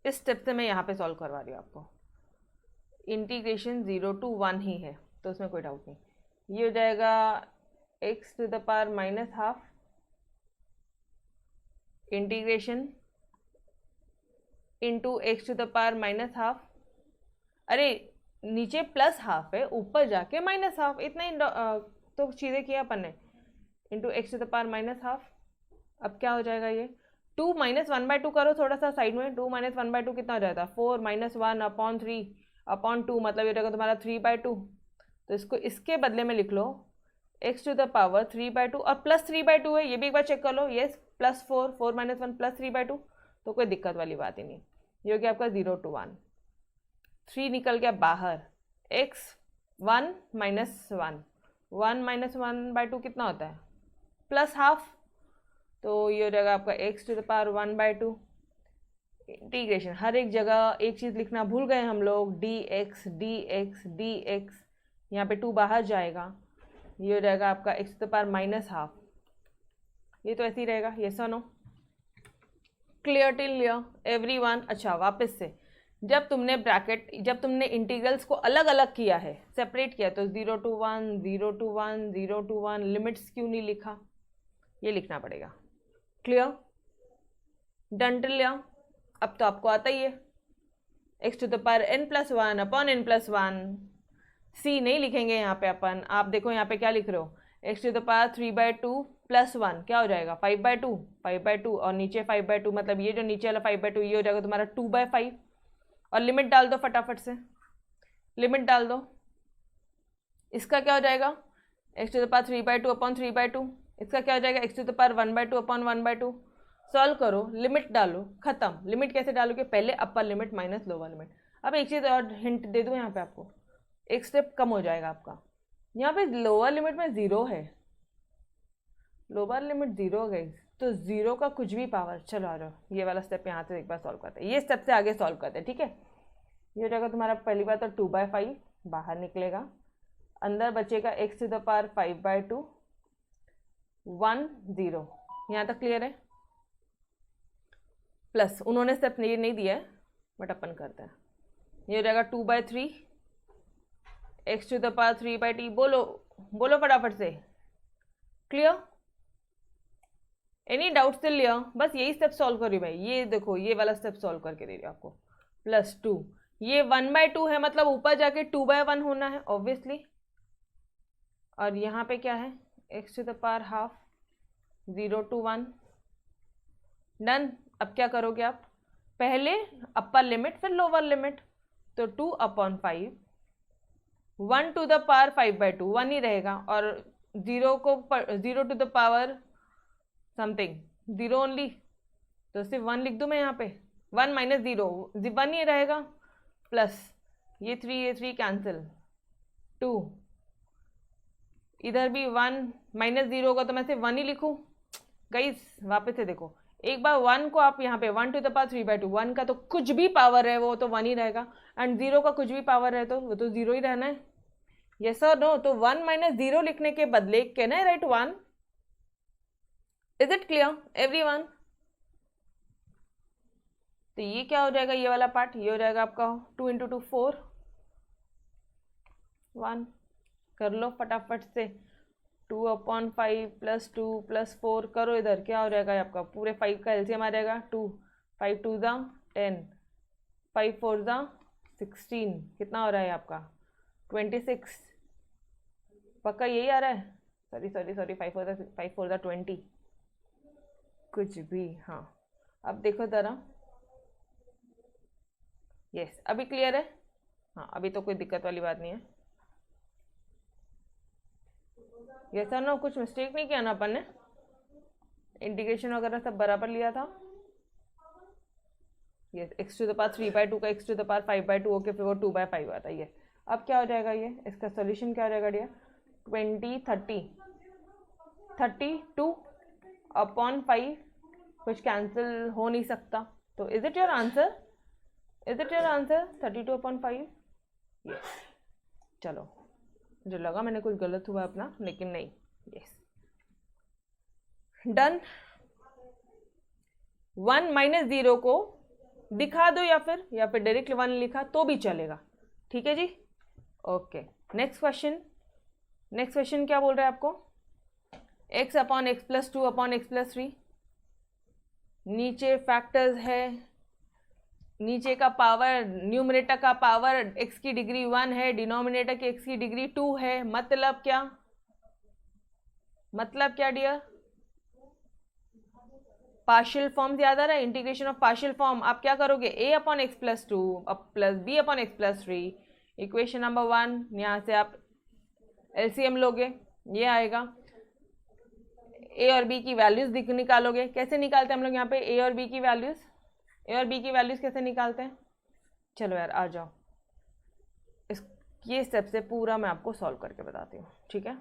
इस स्टेप से मैं यहाँ पे सॉल्व करवा रही हूँ आपको। इंटीग्रेशन 0 to 1 ही है तो उसमें कोई डाउट नहीं। ये हो जाएगा x⁻² इंटीग्रेशन इंटू x⁻², अरे नीचे +½ है, ऊपर जाके -½ इतना ही तो चीज़ें किया अपन ने, इंटू x⁻²। अब क्या हो जाएगा ये? 2 - 1/2 करो थोड़ा सा साइड में, 2 - 1/2 कितना हो जाता है? 4 - 1/3/2 मतलब ये रहेगा तुम्हारा 3/2। तो इसको इसके बदले में लिख लो x⁻³ और +3/2 है, ये भी एक बार चेक कर लो। येस +4 4 - 1 +3/2, तो कोई दिक्कत वाली बात ही नहीं। ये हो गया आपका 0 to 1, 3 निकल गया बाहर, x1 - 1 1 - 1/2 कितना होता है? +½ तो ये हो जाएगा आपका x⁻1/2 इंटीग्रेशन, हर एक जगह एक चीज़ लिखना भूल गए हम लोग, D x D x D x, यहाँ पे 2 बाहर जाएगा, ये हो जाएगा आपका x टू द पावर -12, ये तो ऐसे ही रहेगा। यस और no? Clear till here everyone? अच्छा, वापस से जब तुमने इंटीग्रल्स को अलग अलग किया है, सेपरेट किया, तो 0 to 1 0 to 1 0 to 1, लिमिट्स क्यों नहीं लिखा? ये लिखना पड़ेगा। क्लियर? Done till here? अब तो आपको आता ही है, x to the power n+1 upon n+1। c नहीं लिखेंगे यहाँ पे अपन, आप देखो यहाँ पे क्या लिख रहे हो, x टू द पावर 3/2 + 1 क्या हो जाएगा 5/2 और नीचे 5/2, मतलब ये जो नीचे वाला 5/2 ये हो जाएगा तुम्हारा 2/5। और लिमिट डाल दो फटाफट से, लिमिट डाल दो। इसका क्या हो जाएगा x to the power 3/2 upon 3/2, इसका क्या हो जाएगा x to the power 1/2 upon 1/2। Solve करो, लिमिट डालो, खत्म। लिमिट कैसे डालोगे? पहले upper limit minus lower limit. अब एक चीज़ और हिंट दे दूँ यहाँ पे आपको, एक स्टेप कम हो जाएगा आपका। यहाँ पे लोअर लिमिट में 0 है, लोअर लिमिट 0 गई, तो 0 का कुछ भी पावर, चलो आ जाओ ये वाला स्टेप यहाँ से एक बार सॉल्व करते हैं, ये स्टेप से आगे सॉल्व करते हैं, ठीक है। ये हो जाएगा तुम्हारा पहली बार तो 2/5 बाहर निकलेगा, अंदर बचेगा x टू द पावर 5/2 1 0। यहाँ तक क्लियर है? प्लस उन्होंने स्टेप ये नहीं दिया है बट अपन करते हैं। ये हो जाएगा 2/3 x to the power 3/t। बोलो बोलो फटाफट से, क्लियर? एनी डाउट स्टिल लिया? बस यही स्टेप सॉल्व करी भाई, ये देखो ये वाला स्टेप सॉल्व करके दे रही हूँ आपको। +2, ये 1/2 है, मतलब ऊपर जाके 2/1 होना है ऑब्वियसली। और यहाँ पे क्या है x to the power ½ 0 to 1। Done. अब क्या करोगे आप? पहले अपर लिमिट फिर लोअर लिमिट, तो 2/5 1 टू द पावर 5/2 1 ही रहेगा, और 0 to the power something 0 only, तो सिर्फ 1 लिख दूँ मैं यहाँ पे, 1 - 0 1 ही रहेगा, प्लस ये 3 कैंसिल, 2 इधर भी 1 - 0 होगा तो मैं सिर्फ 1 ही लिखूँ। गाइस वापस से देखो, एक बार 1 को आप यहाँ पे 1 टू द पावर 3/2, 1 का तो कुछ भी पावर है वो तो 1 ही रहेगा, एंड 0 का कुछ भी पावर है तो वो तो 0 ही रहना है। यस और नो? तो 1 - 0 लिखने के बदले can I right 1? Is it clear everyone? तो ये क्या हो जाएगा, ये वाला पार्ट ये हो जाएगा आपका 2 × 2 4 1। कर लो फटाफट से, 2/5 + 2 + 4 करो, इधर क्या हो जाएगा आपका, पूरे 5 का एलसीएम आ जाएगा 2, 5 2 ज़ा 10, 5 4 ज़ा 16, कितना हो रहा है आपका 26। पक्का यही आ रहा है? सॉरी 5 4 ज़ा 20, कुछ भी। हाँ अब देखो ज़रा, यस अभी क्लियर है? हाँ अभी तो कोई दिक्कत वाली बात नहीं है। यस और नो? कुछ मिस्टेक नहीं किया ना अपन ने? इंटीग्रेशन वगैरह सब बराबर लिया था? Yes, x to the power 3/2 का x to the power 5/2 okay, फिर वो 2/5 आता है। अब क्या हो जाएगा, ये इसका सॉल्यूशन क्या हो जाएगा डियर? 20 32/5, कुछ कैंसिल हो नहीं सकता, तो is it your answer? Is it your answer 32/5? Yes. चलो, मुझे लगा मैंने कुछ गलत हुआ अपना, लेकिन नहीं। Yes done. 1 - 0 को दिखा दो, या फिर डायरेक्ट 1 लिखा तो भी चलेगा, ठीक है जी। ओके नेक्स्ट क्वेश्चन क्या बोल रहा है आपको? x/x + 2/x + 3। नीचे फैक्टर्स है, नीचे का पावर, न्यूमरेटर का पावर x की डिग्री 1 है, डिनोमिनेटर की x की डिग्री 2 है, मतलब क्या डियर? पार्शियल फॉर्म याद आ रहा है? इंटीग्रेशन ऑफ पार्शियल फॉर्म आप क्या करोगे? a/x + 2 + b/x + 3, इक्वेशन नंबर 1, यहाँ से आप एलसीएम लोगे, ये आएगा। a और b की वैल्यूज निकालोगे। कैसे निकालते हैं हम लोग यहाँ पे a और b की वैल्यूज? कैसे निकालते हैं? चलो यार आ जाओ, ये स्टेप से पूरा मैं आपको सॉल्व करके बताती हूँ, ठीक है।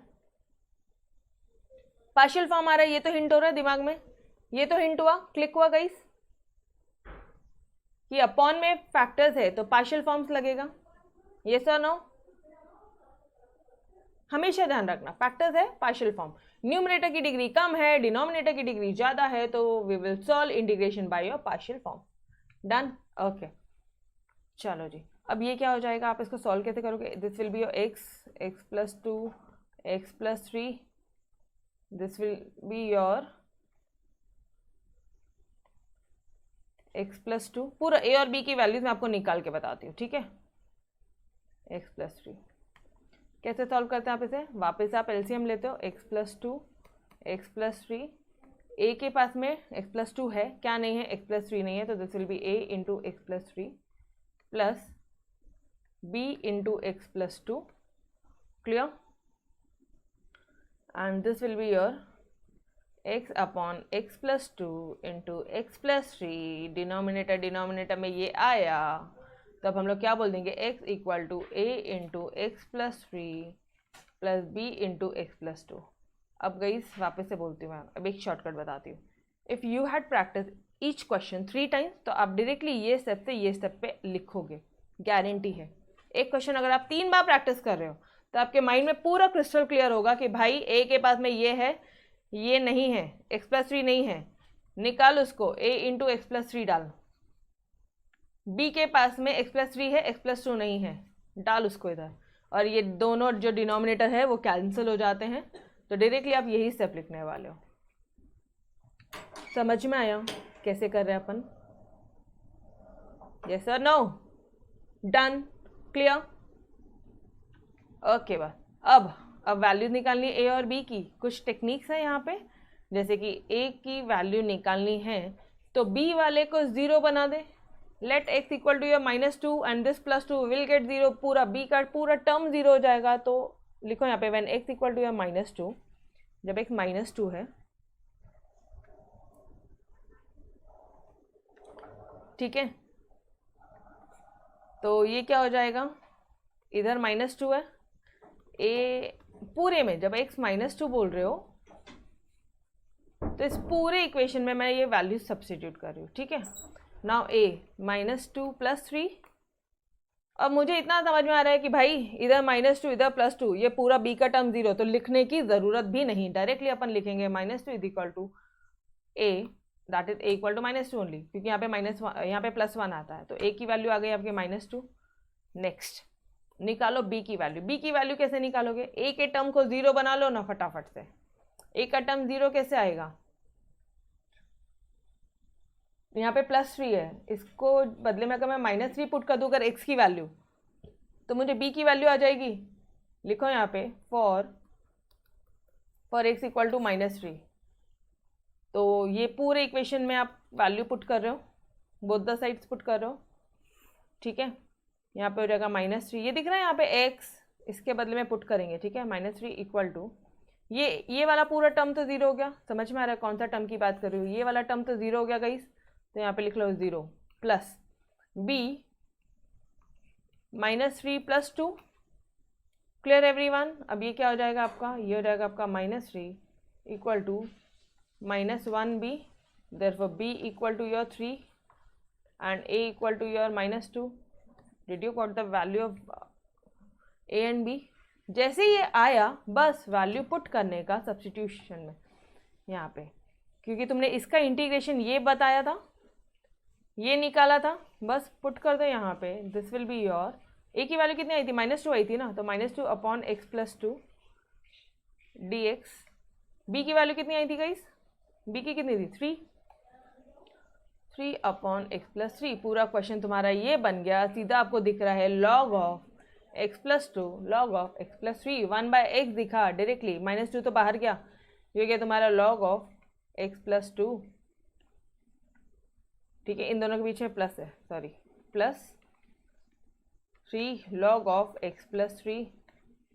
पार्शियल फॉर्म आ रहा है, ये तो हिंट हो रहा है दिमाग में, ये तो हिंट हुआ, क्लिक हुआ गाइस? कि अपॉन में फैक्टर्स है तो पार्शियल फॉर्म्स लगेगा, ये सर नो, हमेशा ध्यान रखना फैक्टर्स है पार्शियल फॉर्म। न्यूमरेटर की डिग्री कम है, डिनोमिनेटर की डिग्री ज़्यादा है, तो we will solve integration by your partial form. Done, okay चलो जी। अब ये क्या हो जाएगा, आप इसको सॉल्व कैसे करोगे, this will be your x plus 2 x plus 3, this will be your x plus 2, पूरा ए और बी की वैल्यूज मैं आपको निकाल के बताती हूँ, ठीक है। एक्स प्लस 3 कैसे सॉल्व करते हैं आप इसे, वापस आप एलसीएम लेते हो, एक्स प्लस 2 एक्स प्लस 3, ए के पास में एक्स प्लस 2 है, क्या नहीं है, एक्स प्लस 3 नहीं है, तो this will be A into X plus 3 plus B into X plus 2, clear, and this will be your x upon X plus 2 into X plus 3, denominator में ये आया, तब हम लोग क्या बोल देंगे, x equal to A into X plus 3 plus B into X plus 2। अब गई वापस से बोलती हूँ मैं, अब एक शॉर्टकट बताती हूँ। If you had practice each question 3 times तो आप डायरेक्टली ये स्टेप से ये स्टेप पे लिखोगे, गारंटी है। एक क्वेश्चन अगर आप 3 बार प्रैक्टिस कर रहे हो तो आपके माइंड में पूरा क्रिस्टल क्लियर होगा कि भाई ए के पास में ये है, ये नहीं है, एक्स प्लस 3 नहीं है, निकाल उसको, ए इंटू एक्स प्लस 3 डाल, बी के पास में एक्स प्लस 3 है, एक्स प्लस 2 नहीं है, डाल उसको इधर, और ये दोनों जो डिनोमिनेटर है वो कैंसिल हो जाते हैं, तो डायरेक्टली आप यही स्टेप लिखने वाले हो। समझ में आया कैसे कर रहे हैं अपन, yes sir, no, done, clear, okay बस। अब वैल्यूज निकालनी ए और बी की, कुछ टेक्निक्स है यहाँ पे, जैसे कि ए की वैल्यू निकालनी है तो बी वाले को 0 बना दे, let x equal to your -2 and this +2 will get 0, पूरा b का पूरा टर्म 0 हो जाएगा, तो लिखो यहाँ पे when x equal to your -2, जब x -2 है, ठीक है, तो ये क्या हो जाएगा, इधर -2 है, a पूरे में जब x -2 बोल रहे हो तो इस पूरे इक्वेशन में मैं ये वैल्यू सब्स्टिट्यूट कर रही हूँ, ठीक है। नाउ a -2 + 3, अब मुझे इतना समझ में आ रहा है कि भाई इधर -2 इधर +2, ये पूरा b का टर्म 0, तो लिखने की ज़रूरत भी नहीं, डायरेक्टली अपन लिखेंगे -2 is equal to a, that is a equal to -2 only, क्योंकि यहाँ पे यहाँ पे +1 आता है, तो a की वैल्यू आ गई आपके -2। नेक्स्ट निकालो b की वैल्यू, b की वैल्यू कैसे निकालोगे, a के टर्म को 0 बना लो ना फटाफट से, a का टर्म 0 कैसे आएगा, यहाँ पे +3 है, इसको बदले में अगर मैं -3 पुट कर दूँ अगर x की वैल्यू, तो मुझे b की वैल्यू आ जाएगी, लिखो यहाँ पे फॉर x इक्वल टू -3, तो ये पूरे इक्वेशन में आप वैल्यू पुट कर रहे हो, बोथ द साइड्स पुट कर रहे हो, ठीक है। यहाँ पे हो जाएगा -3, ये दिख रहा है यहाँ पे x, इसके बदले में पुट करेंगे, ठीक है, -3 इक्वल टू ये वाला पूरा टर्म तो 0 हो गया, समझ में आ रहा है कौन सा टर्म की बात कर रही हूँ, ये वाला टर्म तो 0 हो गया गाइस, तो यहाँ पे लिख लो 0 प्लस b -3 + 2, क्लियर एवरीवन। अब ये क्या हो जाएगा आपका, ये हो जाएगा आपका -3 equal to -1b, therefore b equal to your 3 and a equal to your -2। Did you got the value of a and b, जैसे ये आया बस वैल्यू पुट करने का सब्स्टिट्यूशन में यहाँ पे, क्योंकि तुमने इसका इंटीग्रेशन ये बताया था, ये निकाला था, बस पुट कर दो यहाँ पे, this will be your, a की वैल्यू कितनी आई थी, -2 आई थी ना, तो -2 upon x plus 2 dx, b की वैल्यू कितनी आई थी गाइस, b की कितनी थी 3 अपॉन x प्लस 3, पूरा क्वेश्चन तुम्हारा ये बन गया, सीधा आपको दिख रहा है log of x plus 2 log of x plus 3, 1/x दिखा डायरेक्टली, -2 तो बाहर गया, ये गया तुम्हारा log ऑफ x प्लस 2, ठीक है, इन दोनों के बीच में प्लस है, sorry, plus 3 log of x plus 3,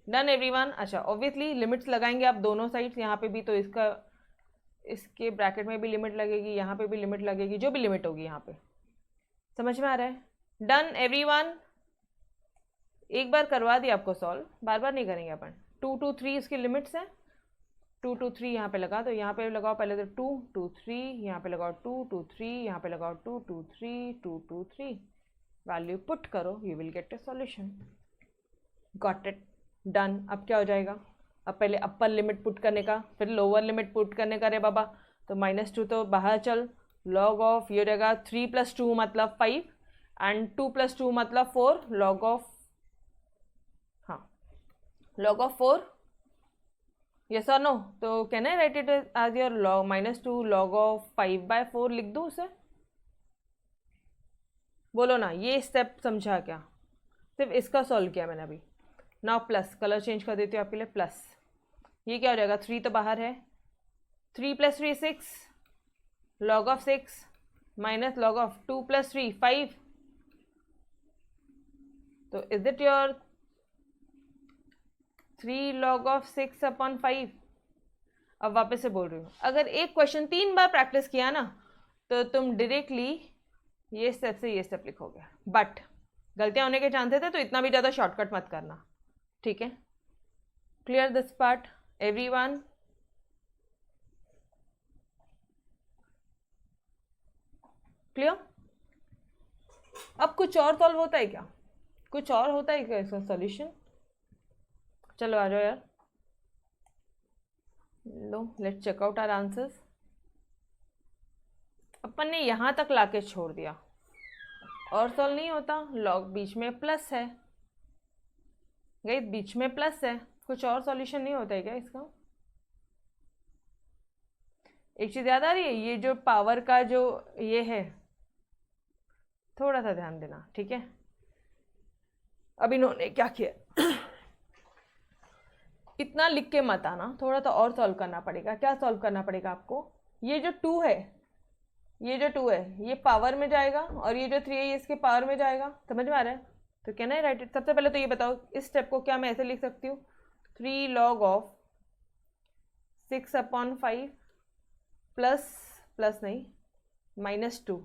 done everyone. अच्छा ऑब्वियसली लिमिट्स लगाएंगे आप दोनों साइड्स, यहाँ पे भी तो इसके ब्रैकेट में भी लिमिट लगेगी, यहाँ पे भी लिमिट लगेगी, जो भी लिमिट होगी यहाँ पे, समझ में आ रहा है, डन एवरीवन। एक बार करवा दिया आपको सॉल्व, बार बार नहीं करेंगे अपन, 2 to 3 इसकी लिमिट्स हैं, 2 2 3 यहाँ पे लगा दो, यहाँ पे लगाओ पहले तो 2 2 3, यहाँ पे लगाओ 2 2 3, यहाँ पे लगाओ 2 2 3 2 2 3, वैल्यू पुट करो, you will get A solution. Got it, done. अब क्या हो जाएगा, अब पहले अपर लिमिट पुट करने का, फिर लोअर लिमिट पुट करने का रे बाबा। तो -2 तो बाहर चल, लॉग ऑफ ये रहेगा 3 + 2 मतलब 5 एंड 2 + 2 मतलब 4, लॉग ऑफ, हाँ लॉग ऑफ 4, यस और नो। तो can I write it as your log -2 log of 5/4 लिख दूँ उसे? बोलो ना, ये स्टेप समझा क्या? सिर्फ इसका सॉल्व किया मैंने अभी। नाउ प्लस, कलर चेंज कर देती हूँ आपके लिए, प्लस ये क्या हो जाएगा, 3 तो बाहर है, 3 + 3 6, log of 6 minus log of 2 + 3 5। तो is it your 3 log of 6/5? अब वापस से बोल रही हूँ, अगर एक क्वेश्चन 3 बार प्रैक्टिस किया ना तो तुम डायरेक्टली ये स्टेप से ये स्टेप लिखोगे, बट गलतियां होने के चांसेस है, तो इतना भी ज़्यादा शॉर्टकट मत करना, ठीक है? Clear this part everyone? Clear? अब कुछ और सॉल्व होता है क्या? कुछ और होता है क्या इसका सॉल्यूशन? चलो आ जाओ यार, लो let's check out our answers. अपन ने यहाँ तक लाके छोड़ दिया, और सॉल्व नहीं होता, लॉग बीच में प्लस है, गई बीच में प्लस है, कुछ और सॉल्यूशन नहीं होता है क्या इसका? एक चीज़ याद आ रही है, ये जो पावर का जो ये है, थोड़ा सा ध्यान देना, ठीक है? अब इन्होंने क्या किया इतना लिख के मत आना, थोड़ा सा और सॉल्व करना पड़ेगा। क्या सॉल्व करना पड़ेगा आपको? ये जो 2 है, ये जो 2 है ये पावर में जाएगा, और ये जो 3 है ये इसके पावर में जाएगा, समझ में आ रहा है? तो कैन आई राइट इट? सबसे पहले तो ये बताओ, इस स्टेप को क्या मैं ऐसे लिख सकती हूँ, 3 log of 6/5 प्लस नहीं -2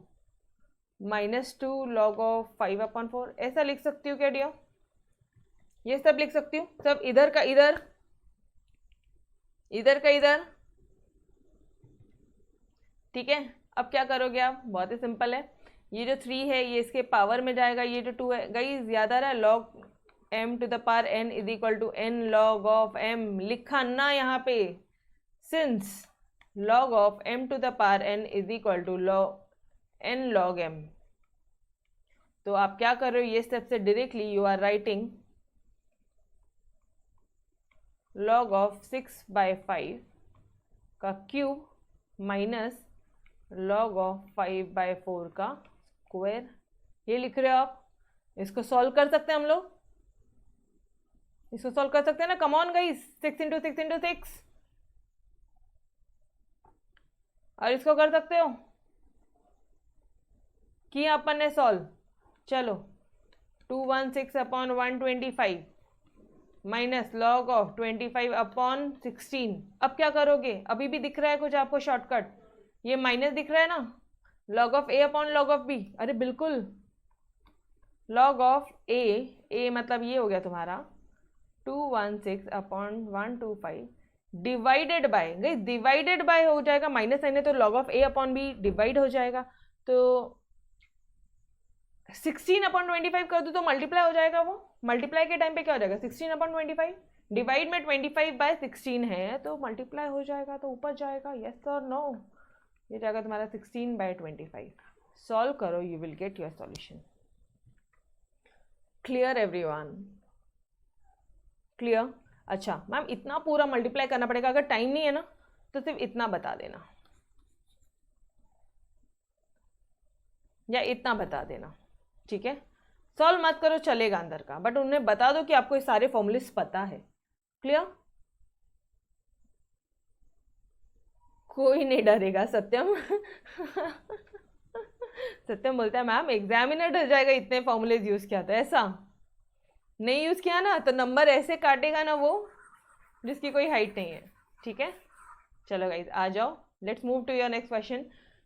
log of 5/4, ऐसा लिख सकती हूँ क्या डियर? ये सब लिख सकती हूँ, सब इधर का इधर, इधर का इधर, ठीक है? अब क्या करोगे आप? बहुत ही सिंपल है, ये जो 3 है ये इसके पावर में जाएगा, ये जो 2 है गाइस याद आ रहा है, log m to the power n is equal to n log of m, लिखा ना यहाँ पे, सिंस log of m to the power n is equal to n log m। तो आप क्या कर रहे हो, ये स्टेप से directly you are writing log of 6/5 का क्यूब माइनस log of 5/4 का स्क्वायर, ये लिख रहे हो आप। इसको सॉल्व कर सकते हैं हम लोग, इसको सॉल्व कर सकते हैं ना? कम ऑन गाइस, 6 × 6 × 6, और इसको कर सकते हो, किया अपन ने सॉल्व। चलो 216/125 माइनस लॉग ऑफ 25/16। अब क्या करोगे? अभी भी दिख रहा है कुछ आपको शॉर्टकट, ये माइनस दिख रहा है ना, log of a/log of b, अरे बिल्कुल, log of a मतलब ये हो गया तुम्हारा 216/125 डिवाइडेड बाय, गई डिवाइडेड बाय हो जाएगा, माइनस साइन है तो log of a/b डिवाइड हो जाएगा, तो 16/25 कर दूँ तो मल्टीप्लाई हो जाएगा। वो मल्टीप्लाई के टाइम पे क्या हो जाएगा, 16/25 डिवाइड में 25/16 है तो मल्टीप्लाई हो जाएगा, तो ऊपर जाएगा, यस और नो? ये जाएगा तुम्हारा 16/25। सॉल्व करो, you will get your solution. Clear everyone? Clear? अच्छा मैम इतना पूरा मल्टीप्लाई करना पड़ेगा, अगर टाइम नहीं है ना तो सिर्फ इतना बता देना, या इतना बता देना, ठीक है? सॉल्व मत करो चलेगा अंदर का, बट उन्हें बता दो कि आपको ये सारे फॉर्मूलेस पता है। क्लियर? कोई नहीं डरेगा सत्यम सत्यम बोलता है मैम एग्जामिनर डर जाएगा इतने फॉर्मूलेज यूज किया, तो ऐसा नहीं यूज किया ना तो नंबर ऐसे काटेगा ना वो जिसकी कोई हाइट नहीं है, ठीक है? चलो गाइज आ जाओ, let's move to your next question,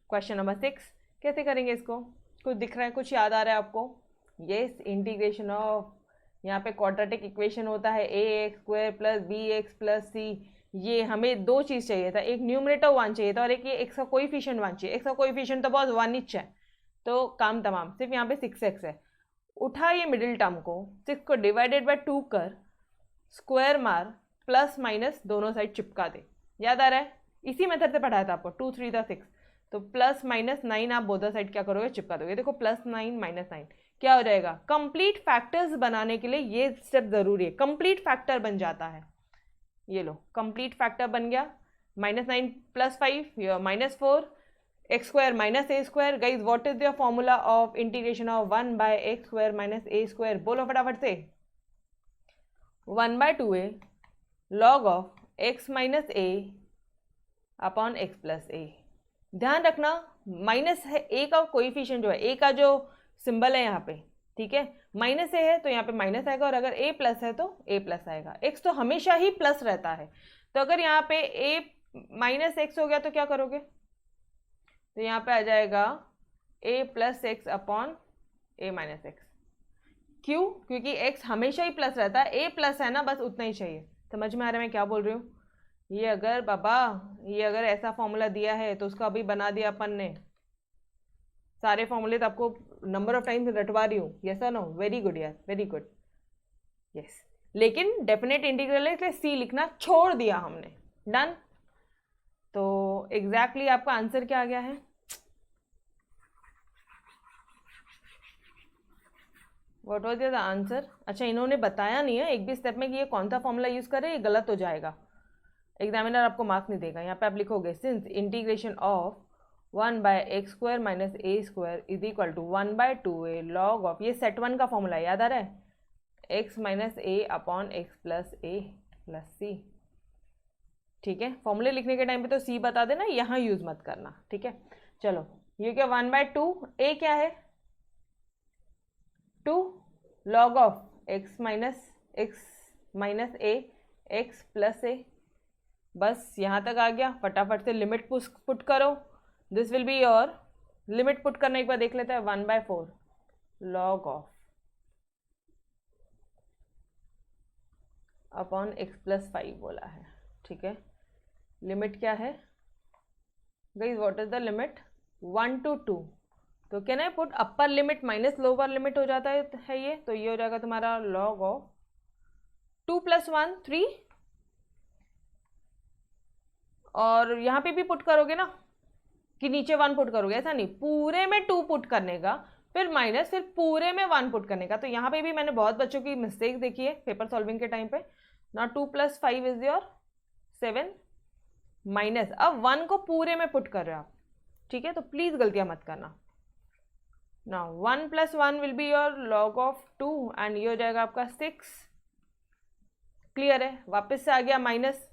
question number 6। कैसे करेंगे इसको? कुछ दिख रहा है, कुछ याद आ रहा है आपको? यस, इंटीग्रेशन ऑफ, यहाँ पे क्वाड्रेटिक इक्वेशन होता है ax² + bx + c ये हमें दो चीज़ चाहिए था, एक न्यूमरेटर 1 चाहिए था और एक ये एक्स का कोएफिशिएंट 1 चाहिए। एक्स का कोएफिशिएंट तो बहुत 1 ही है, तो काम तमाम। सिर्फ यहाँ पे 6x है। उठा ये मिडिल टर्म को, 6 को डिवाइडेड बाय 2 कर, स्क्वायर मार, प्लस माइनस दोनों साइड चिपका दे। याद आ रहा है? इसी मेथड से पढ़ाया था आपको, 2 3 था 6, तो प्लस माइनस 9 आप बोथ साइड क्या करोगे, चिपका दोगे। देखो +9 -9 क्या हो जाएगा, कंप्लीट फैक्टर्स बनाने के लिए ये स्टेप जरूरी है। कंप्लीट फैक्टर बन जाता है, ये लो कंप्लीट फैक्टर बन गया। -9 + 5 -4, x² - a²। Guys what is the formula of integration of 1/x² - a²? बोलो फटाफट से। 1/2a log of x - a upon x + a। ध्यान रखना माइनस है, a का कोएफिशिएंट जो है, a का जो सिंबल है यहाँ पे, ठीक है, माइनस ए है तो यहाँ पे माइनस आएगा, और अगर a प्लस है तो a प्लस आएगा। x तो हमेशा ही प्लस रहता है, तो अगर यहाँ पे a - x हो गया तो क्या करोगे, तो यहाँ पे आ जाएगा a + x upon a - x। क्यों? क्योंकि x हमेशा ही प्लस रहता है, a प्लस है ना, बस उतना ही चाहिए। समझ में आ रहा है मैं क्या बोल रही हूँ? ये अगर ऐसा फॉर्मूला दिया है तो उसको अभी बना दिया अपन ने। सारे फॉर्मूले तो आपको नंबर ऑफ टाइम्स रटवा रही हूँ, यस और नो? वेरी गुड यार, वेरी गुड, यस। लेकिन डेफिनेट इंटीग्रल है इसलिए सी लिखना छोड़ दिया हमने। डन। तो एग्जैक्टली आपका आंसर क्या आ गया है? What was the answer? अच्छा, इन्होंने बताया नहीं है एक भी स्टेप में कि ये कौन सा फॉर्मूला यूज करे, ये गलत हो जाएगा, एग्जामिनर आपको मार्क्स नहीं देगा। यहाँ पे आप लिखोगे since integration of 1/x² - a² is equal to 1/2a log of, ये सेट 1 का फॉर्मूला याद आ रहा है, x - a upon x + a + c। ठीक है, फॉर्मूले लिखने के टाइम पे तो सी बता देना, यहाँ यूज मत करना, ठीक है। चलो ये क्या, 1/2 a क्या है, 2 log of x - a x + a। बस यहाँ तक आ गया, फटाफट से लिमिट पुट करो। This will be your limit put करना, एक बार देख लेते हैं। 1/4 log ऑफ अपॉन x + 5 बोला है, ठीक है। लिमिट क्या है guys, what is the limit? 1 to 2, तो can I put upper limit minus lower limit हो जाता है ये, तो ये हो जाएगा तुम्हारा log ऑफ 2 + 1 3, और यहाँ पे भी पुट करोगे ना कि नीचे 1 पुट करोगे, ऐसा नहीं, पूरे में 2 पुट करने का, फिर माइनस, फिर पूरे में 1 पुट करने का। तो यहाँ पे भी मैंने बहुत बच्चों की मिस्टेक देखी है पेपर सॉल्विंग के टाइम पे ना। 2 + 5 इज योर 7 माइनस, अब 1 को पूरे में पुट कर रहे हो आप, ठीक है, तो प्लीज गलतियां मत करना ना। 1 + 1 will be your log of 2 and ये हो जाएगा आपका 6। क्लियर है? वापस से आ गया माइनस,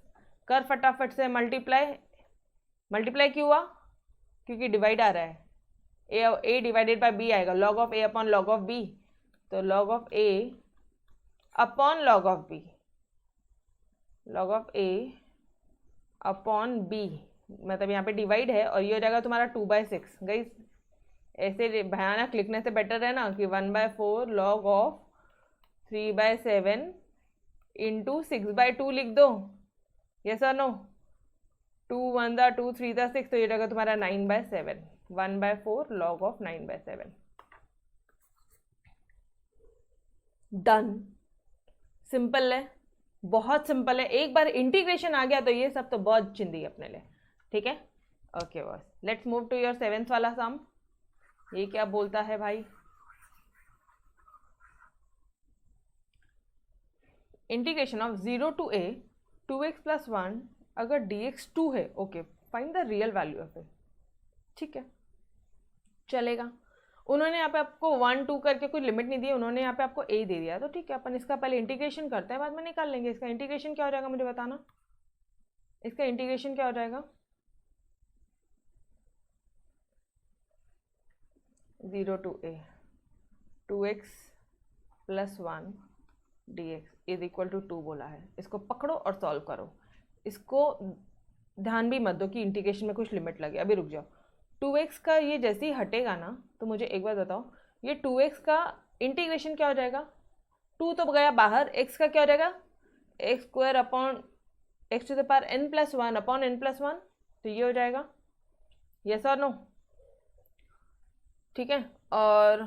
कर फटाफट से मल्टीप्लाई क्यों हुआ? क्योंकि डिवाइड आ रहा है, a डिवाइडेड बाय b आएगा, log of a upon log of b, तो log of a upon log of b, log of a upon b, मतलब यहाँ पे डिवाइड है, और ये हो जाएगा तुम्हारा 2/6। गाइस ऐसे भयानक लिखने से बेटर है ना कि 1/4 log ऑफ 3/7 इंटू 6/2 लिख दो, यस और नो? 2 1 2 3 6, तो ये रहेगा तुम्हारा 9/7, 1/4 log ऑफ 9/7। डन। सिंपल है, बहुत सिंपल है। एक बार इंटीग्रेशन आ गया तो ये सब तो बहुत चिंदी है अपने लिए, ठीक है। Okay boss, let's move to your 7th वाला सम। ये क्या बोलता है भाई? Integration of 0 to a 2x + 1 अगर dx 2 है, okay, find the real value of it. ठीक है, चलेगा। उन्होंने यहाँ पे आपको 1 2 करके कोई लिमिट नहीं दी, उन्होंने यहाँ पे आपको a दे दिया, तो ठीक है, अपन इसका पहले इंटीग्रेशन करते हैं, बाद में निकाल लेंगे। इसका इंटीग्रेशन क्या हो जाएगा मुझे बताना, इसका इंटीग्रेशन क्या हो जाएगा? 0 to a 2x + 1 dx is equal to 2 बोला है। इसको पकड़ो और सॉल्व करो। इसको ध्यान भी मत दो कि इंटीग्रेशन में कुछ लिमिट लगे, अभी रुक जाओ। 2x का ये जैसे ही हटेगा ना, तो मुझे एक बार बताओ, ये 2x का इंटीग्रेशन क्या हो जाएगा? 2 तो गया बाहर, x का क्या हो जाएगा? x² upon X to the power n plus one upon n plus one, तो ये हो जाएगा, यस और नो, ठीक है। और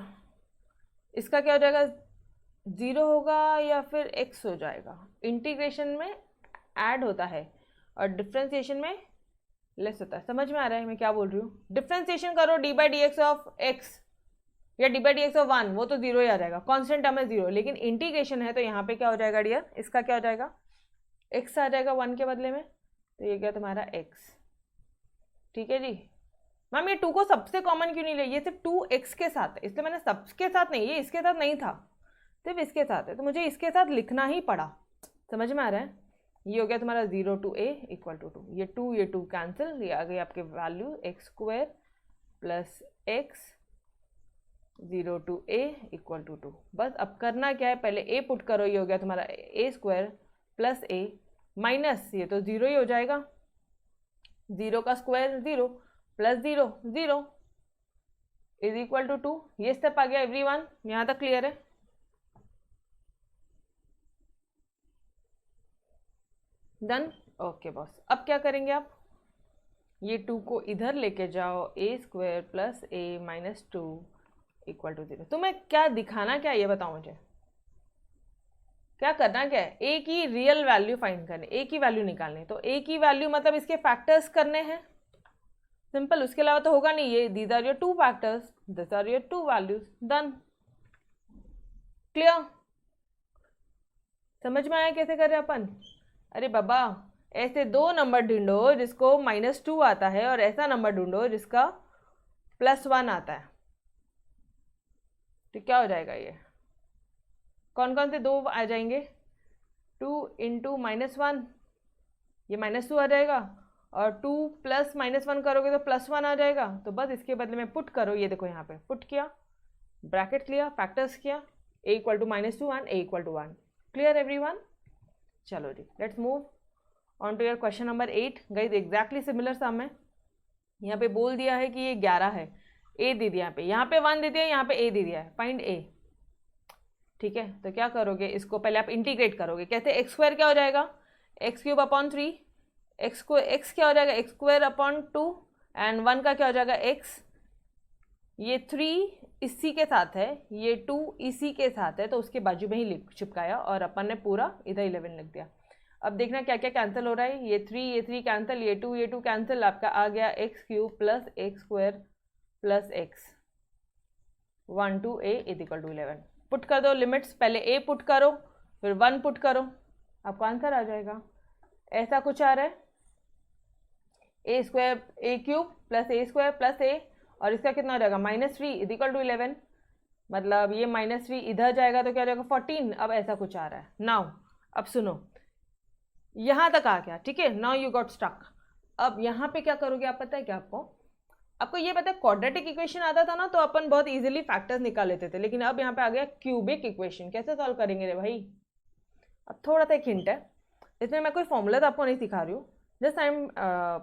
इसका क्या हो जाएगा, 0 होगा या फिर x हो जाएगा, इंटीग्रेशन में ऐड होता है और डिफ्रेंसिएशन में लेस होता है। समझ में आ रहा है मैं क्या बोल रही हूँ? डिफ्रेंसिएशन करो d by d x of x या d by d x of one, वो तो 0 ही आ जाएगा, कॉन्स्टेंट टर्म है 0, लेकिन इंटीग्रेशन है तो यहाँ पे क्या हो जाएगा डियर, इसका क्या हो जाएगा, x आ जाएगा 1 के बदले में, तो ये क्या तुम्हारा x, ठीक है जी। मैम ये 2 को सबसे कॉमन क्यों नहीं ले, ये सिर्फ 2x के साथ है, इसलिए मैंने सबके साथ नहीं, ये इसके साथ नहीं था, सिर्फ इसके साथ है, तो मुझे इसके साथ लिखना ही पड़ा। समझ में आ रहा है? ये हो गया तुम्हारा 0 टू a इक्वल टू 2, ये 2 कैंसिल, ये आ गई आपके value X square plus X 0 to a equal to 2। बस अब करना क्या है, पहले a पुट करो, ये हो गया तुम्हारा a square plus a minus, ये तो 0 ही हो जाएगा, 0 का square 0 plus 0 0 is equal to 2। ये स्टेप आ गया एवरीवन, यहाँ तक क्लियर है? Done, okay boss. अब क्या करेंगे आप, ये 2 को इधर लेके जाओ, a square plus a minus 2 equal to 0। तुम्हें क्या दिखाना क्या है ये बताओ मुझे, क्या करना क्या है, a की रियल वैल्यू फाइंड करनी, a की वैल्यू निकालनी, तो a की वैल्यू मतलब इसके फैक्टर्स करने हैं, सिंपल, उसके अलावा तो होगा नहीं। ये these are your 2 factors, this are your 2 values, done, clear? समझ में आया कैसे कर रहे हैं अपन? अरे बाबा, ऐसे 2 नंबर ढूंढो जिसको -2 आता है और ऐसा नंबर ढूंढो जिसका +1 आता है, तो क्या हो जाएगा, ये कौन कौन से 2 आ जाएंगे, 2 इंटू -1, ये -2 आ जाएगा, और 2 प्लस -1 करोगे तो +1 आ जाएगा, तो बस इसके बदले में पुट करो, ये देखो यहाँ पे पुट किया, ब्रैकेट लिया, फैक्टर्स किया, a equal to -2 and a equal to 1। Clear everyone? चलो जी, let's move on to your question number 8। Guys exactly similar sum है, यहाँ पे बोल दिया है कि ये 11 है, a दे दिया, यहाँ पे 1 दे दिया, यहाँ पे a दे दिया है, फाइंड a, ठीक है। तो क्या करोगे, इसको पहले आप इंटीग्रेट करोगे, कैसे, एक्स स्क्वायर क्या हो जाएगा, एक्स क्यूब अपॉन 3, एक्स को एक्स क्या हो जाएगा, एक्स स्क्वायर अपॉन 2 एंड 1 का क्या हो जाएगा x, ये 3 इसी के साथ है, ये 2 इसी के साथ है, तो उसके बाजू में ही चिपकाया और अपन ने पूरा इधर 11 लिख दिया। अब देखना क्या क्या कैंसिल हो रहा है, ये 3 कैंसिल, ये 2 कैंसिल, आपका आ गया X cube plus X square plus X 1 to a is equal to 11। Put कर दो लिमिट्स, पहले a पुट करो फिर 1 पुट करो, आपका आंसर आ जाएगा। ऐसा कुछ आ रहा है, a square a cube plus a square plus a, और इसका कितना हो जाएगा, -3 इज इक्वल टू 11, मतलब ये -3 इधर जाएगा तो क्या हो जाएगा 14। अब ऐसा कुछ आ रहा है। नाउ अब सुनो, यहाँ तक आ गया, ठीक है, नाउ यू गॉट स्टक। अब यहाँ पे क्या करोगे आप, पता है क्या आपको ये पता है, क्वाड्रेटिक इक्वेशन आता था ना तो अपन बहुत इजीली फैक्टर्स निकाल लेते थे, लेकिन अब यहाँ पे आ गया क्यूबिक इक्वेशन, कैसे सॉल्व करेंगे रे भाई। अब थोड़ा सा एक हिंट है, इसमें मैं कोई फॉर्मूला तो आपको नहीं सिखा रही हूँ, जस्ट आई एम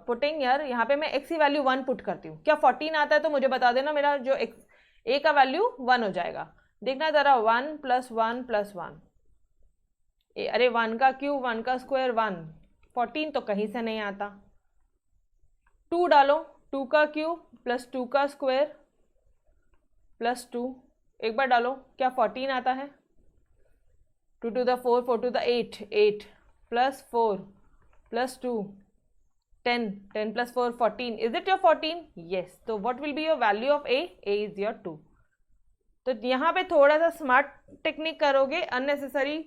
पुटिंग यार, यहाँ पे मैं x की वैल्यू 1 पुट करती हूँ, क्या 14 आता है तो मुझे बता देना, मेरा जो a का वैल्यू 1 हो जाएगा। देखना ज़रा, 1 + 1 + 1, अरे 1 का क्यूब 1 का स्क्वायर 1, 14 तो कहीं से नहीं आता। 2 डालो, 2 का क्यूब प्लस 2 का स्क्वायर प्लस 2, एक बार डालो, क्या 14 आता है। 2 to the 4, 4 to the 8, 8 plus 4 plus 2 10, 10 plus 4 14, is it your 14? yes, तो what will be your value of a is your 2। तो यहाँ पे थोड़ा सा स्मार्ट टेक्निक करोगे, अननेसेसरी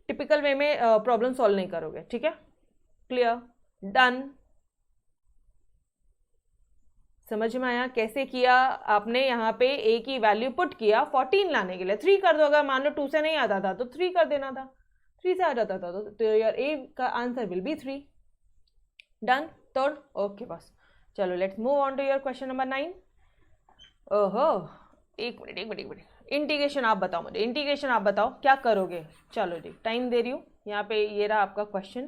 टिपिकल वे में प्रॉब्लम सॉल्व नहीं करोगे, ठीक है, क्लियर, डन। समझ में आया कैसे किया आपने, यहाँ पे a की वैल्यू पुट किया 14 लाने के लिए, 3 कर दो, अगर मान लो 2 से नहीं आता था तो 3 कर देना था, 3 से आ जाता था तो यार a का answer will be 3, done, third, okay बस। चलो let's move on to your question number 9। ओहो, एक मिनट, इंटीग्रेशन आप बताओ मुझे, इंटीग्रेशन आप बताओ क्या करोगे। चलो जी, टाइम दे रही हूँ, यहाँ पे ये रहा आपका क्वेश्चन,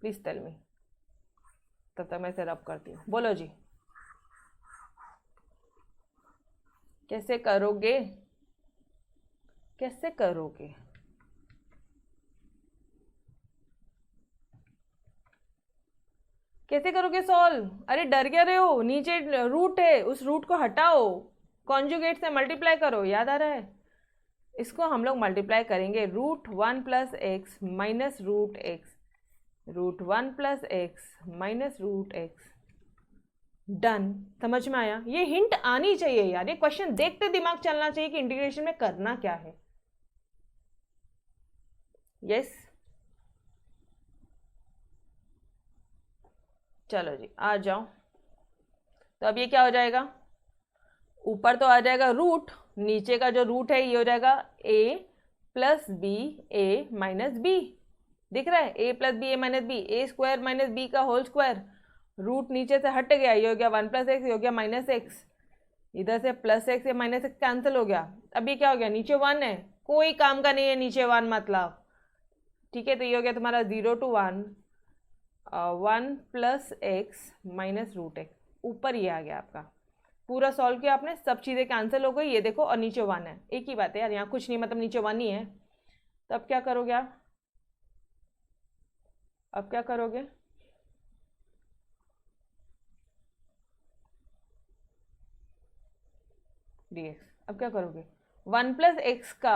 प्लीज टेल मी, तब तक मैं इसे रब करती हूँ, बोलो जी कैसे करोगे, कैसे करोगे। कैसे करोगे सॉल्व? अरे डर क्या रहे हो? नीचे रूट है, उस रूट को हटाओ, कॉन्जुगेट से मल्टीप्लाई करो। याद आ रहा है? इसको हम लोग मल्टीप्लाई करेंगे, √1 + x minus √x, √1 + x minus √x। Done. समझ में आया? ये हिंट आनी चाहिए यार, ये क्वेश्चन देखते दिमाग चलना चाहिए कि इंटीग्रेशन में करना क्या है। यस चलो जी आ जाओ। तो अब ये क्या हो जाएगा? ऊपर तो आ जाएगा रूट, नीचे का जो रूट है ये हो जाएगा a + b a minus b। दिख रहा है? a + b a minus b, a² minus b का होल स्क्वायर। रूट नीचे से हट गया, ये हो गया 1 + x, ये हो गया -x। इधर से +x या -x कैंसिल हो गया। अब ये क्या हो गया? नीचे 1 है, कोई काम का नहीं है नीचे 1 मतलब। ठीक है, तो ये हो गया तुम्हारा 0 to 1 1 + x माइनस √x। ऊपर ये आ गया आपका। पूरा सॉल्व किया आपने, सब चीज़ें कैंसिल हो गई, ये देखो, और नीचे 1 है। एक ही बात है यार, यहाँ कुछ नहीं, मतलब नीचे 1 ही है। तो अब क्या करोगे आप? अब क्या करोगे? dx। अब क्या करोगे? 1 + x का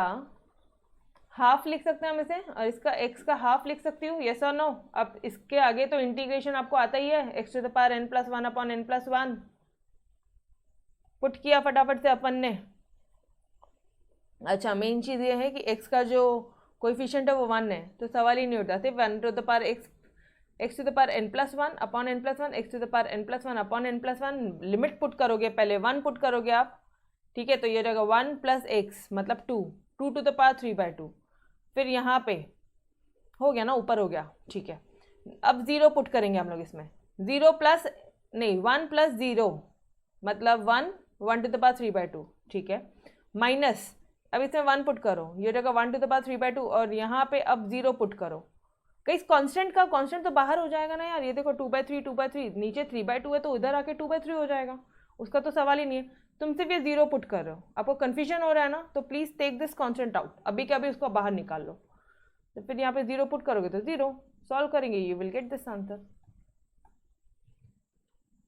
हाफ लिख सकते हैं हम इसे, और इसका x का हाफ लिख सकती हूँ। यस और नो? अब इसके आगे तो इंटीग्रेशन आपको आता ही है, x⁴n+1/n+1। पुट किया फटाफट से अपन ने। अच्छा, मेन चीज़ ये है कि x का जो कोएफिशिएंट है वो 1 है, तो सवाल ही नहीं उठता। सिर्फ 1 x⁴n+1/n+1, x⁴n+1/n+1 लिमिट पुट करोगे, पहले 1 पुट करोगे आप। ठीक है, तो ये रहेगा 1 + x मतलब 2, 2⁵/3/2। फिर यहाँ पे हो गया ना, ऊपर हो गया। ठीक है, अब 0 पुट करेंगे हम लोग इसमें। 0 प्लस नहीं, 1 + 0 मतलब 1, 1⁵3/2। ठीक है, माइनस, अब इसमें 1 पुट करो, ये रहेगा 1⁵3/2, और यहाँ पे अब 0 पुट करो। कहीं कांस्टेंट का कांस्टेंट तो बाहर हो जाएगा ना यार। ये देखो 2/3 2/3, नीचे 3/2 है, तो उधर आके 2/3 हो जाएगा, उसका तो सवाल ही नहीं है। तुम सिर्फ ये 0 पुट कर रहे हो, आपको कन्फ्यूजन हो रहा है ना, तो please take this constant out, अभी के अभी उसको बाहर निकाल लो। तो फिर यहाँ पे 0 पुट करोगे तो 0, सॉल्व करेंगे, you will get this answer.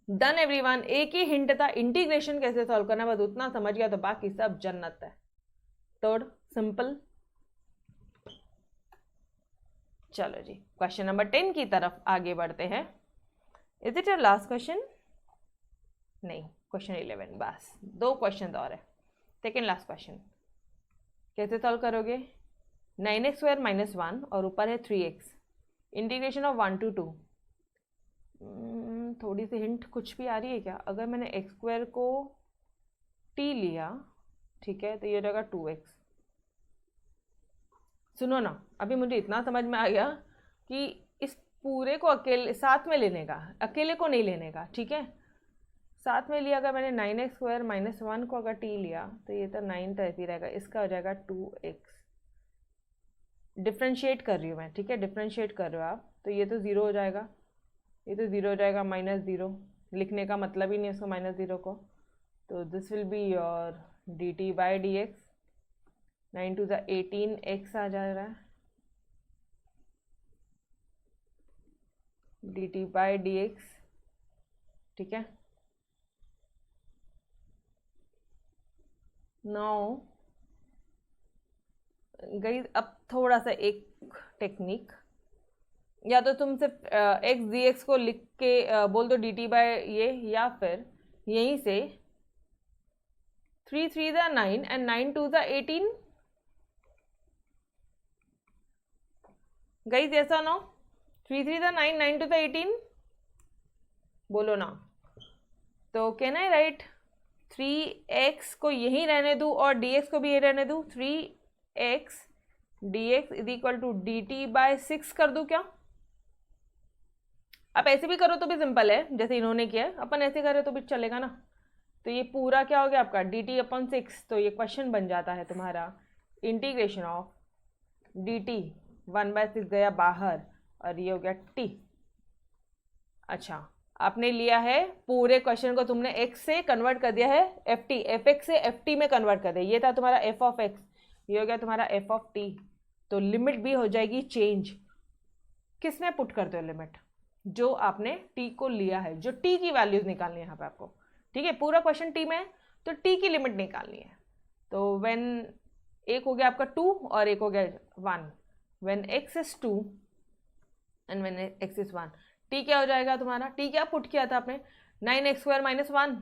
Done everyone. एक ही हिंट था, इंटीग्रेशन कैसे सॉल्व करना, बस उतना समझ गया तो बाकी सब जन्नत है। Third simple. चलो जी, क्वेश्चन नंबर 10 की तरफ आगे बढ़ते हैं। Is it your last question? नहीं, क्वेश्चन 11, बस 2 क्वेश्चन और है। सेकेंड लास्ट क्वेश्चन कैसे सॉल्व करोगे? 9x² - 1 और ऊपर है 3x, इंटीग्रेशन ऑफ 1 to 2। थोड़ी सी हिंट कुछ भी आ रही है क्या? अगर मैंने x² को t लिया, ठीक है, तो ये रहेगा 2x। सुनो ना, अभी मुझे इतना समझ में आ गया कि इस पूरे को अकेले साथ में लेने का, अकेले को नहीं लेने का। ठीक है, साथ में लिया, अगर मैंने 9x² - 1 को अगर t लिया, तो ये तो 9 तो ऐसे ही रहेगा, इसका हो जाएगा 2x। डिफ्रेंशिएट कर रही हूँ मैं, ठीक है, डिफ्रेंशिएट कर रहे हो आप, तो ये तो 0 हो जाएगा, ये तो 0 हो जाएगा, -0 लिखने का मतलब ही नहीं उसको -0 को। तो this will be your dt/dx। 9 to the 18x आ जा रहा है, dt/dx। ठीक है, नाउ गाइस अब थोड़ा सा एक टेक्निक, या तो तुम सिर्फ x dx को लिख के बोल दो dt बाय ये, या फिर यहीं से 3 3 the 9 and 9 2 the 18। गाइस ऐसा ना, 3 3 the 9 9 2 the 18 बोलो ना। तो कैन आई राइट 3x को यहीं रहने दूँ और dx को भी यहीं रहने दूँ, 3x dx = dt/6 कर दूँ क्या? आप ऐसे भी करो तो भी सिंपल है, जैसे इन्होंने किया है, अपन ऐसे करें तो भी चलेगा ना। तो ये पूरा क्या हो गया आपका dt/6। तो ये क्वेश्चन बन जाता है तुम्हारा इंटीग्रेशन ऑफ dt 1/6 गया बाहर, और ये हो गया t। अच्छा, आपने लिया है पूरे क्वेश्चन को, तुमने x से कन्वर्ट कर दिया है ft, fx से ft में कन्वर्ट कर दिया। ये था तुम्हारा f(x), ये हो गया तुम्हारा f(t). तो लिमिट भी हो जाएगी चेंज। किस में पुट करते हो लिमिट? जो आपने t को लिया है, जो t की वैल्यूज निकालनी है यहाँ पे आपको, ठीक है। पूरा क्वेश्चन t में है तो t की लिमिट निकालनी है। तो व्हेन एक हो गया आपका 2 और एक हो गया 1, when x is 2 and when x is 1, t क्या हो जाएगा तुम्हारा, t क्या पुट किया था आपने, 9x² - 1,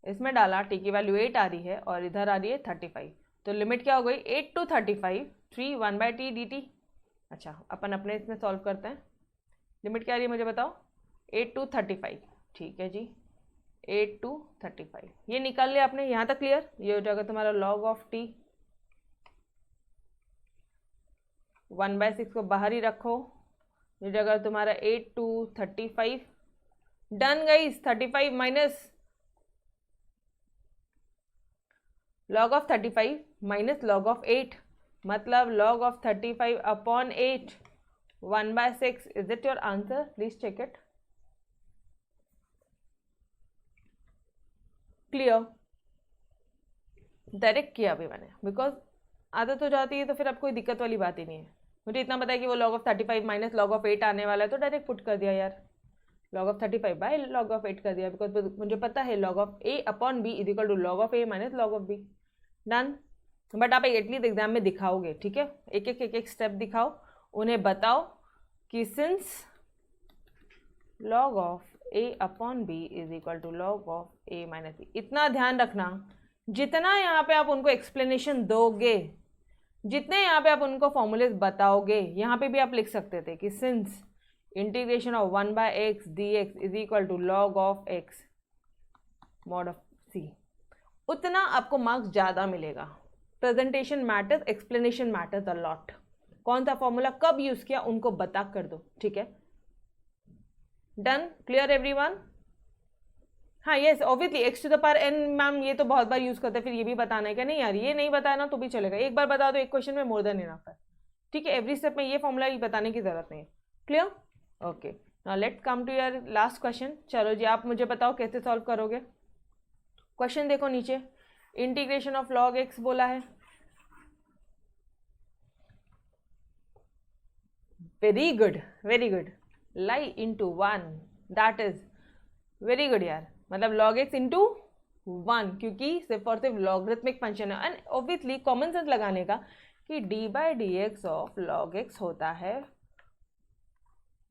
इसमें डाला, t की वैल्यू 8 आ रही है और इधर आ रही है 35, तो लिमिट क्या हो गई 8 to 35, 3 1/t dt। अच्छा अपन अपने इसमें सॉल्व करते हैं, लिमिट क्या आ रही है मुझे बताओ, 8 to 35, ठीक है जी, 8 to 35 ये निकाल लिया आपने, यहाँ तक क्लियर। ये हो जाएगा तुम्हारा log ऑफ t, 1/6 को बाहर ही रखो, ये हो जाएगा तुम्हारा 8 to 35, done guys. 35 minus log of 35 minus log of 8, मतलब log of 35 upon 8, 1/6, is it your answer, please check it. Clear, directly किया अभी मैंने, बिकॉज आदत हो जाती है तो फिर अब कोई दिक्कत वाली बात ही नहीं है। मुझे इतना पता है कि वो log of 35 minus log of 8 आने वाला है, तो डायरेक्ट पुट कर दिया यार, log of 35 by log of 8 कर दिया, बिकॉज मुझे पता है log of a upon b is equal to log of a minus log of b, done. But आप एटलीस्ट एग्जाम में दिखाओगे, ठीक है, एक स्टेप दिखाओ, उन्हें बताओ कि since log of a upon b is equal to log of a minus b, इतना ध्यान रखना, जितना यहाँ पे आप उनको एक्सप्लेनेशन दोगे, जितने यहाँ पे आप उनको फॉर्मूलेज बताओगे, यहाँ पे भी आप लिख सकते थे कि since integration of 1/x dx is equal to log of x mod of c, उतना आपको मार्क्स ज़्यादा मिलेगा। Presentation matters, explanation matters a lot, कौन सा फॉर्मूला कब यूज किया उनको बता कर दो, ठीक है, डन, क्लियर एवरीवन। हाँ yes, obviously x to the power n, ma'am ये तो बहुत बार यूज करते हैं, फिर ये भी बताना है क्या, नहीं यार ये नहीं बताया ना तो भी चलेगा, एक बार बता दो एक क्वेश्चन में मोर देन इनफ है, ठीक है, एवरी स्टेप में ये फॉर्मूला ही बताने की जरूरत नहीं है, clear, okay. Now let's come to your last question. चलो जी आप मुझे बताओ कैसे सॉल्व करोगे। क्वेश्चन देखो नीचे, इंटीग्रेशन ऑफ log x बोला है, very good very good, lie into 1, that is very good यार, मतलब log x इंटू 1, क्योंकि सिर्फ और सिर्फ लॉगरिथमिक फंक्शन है, एंड ऑब्वियसली कॉमन सेंस लगाने का कि d/dx ऑफ log x होता है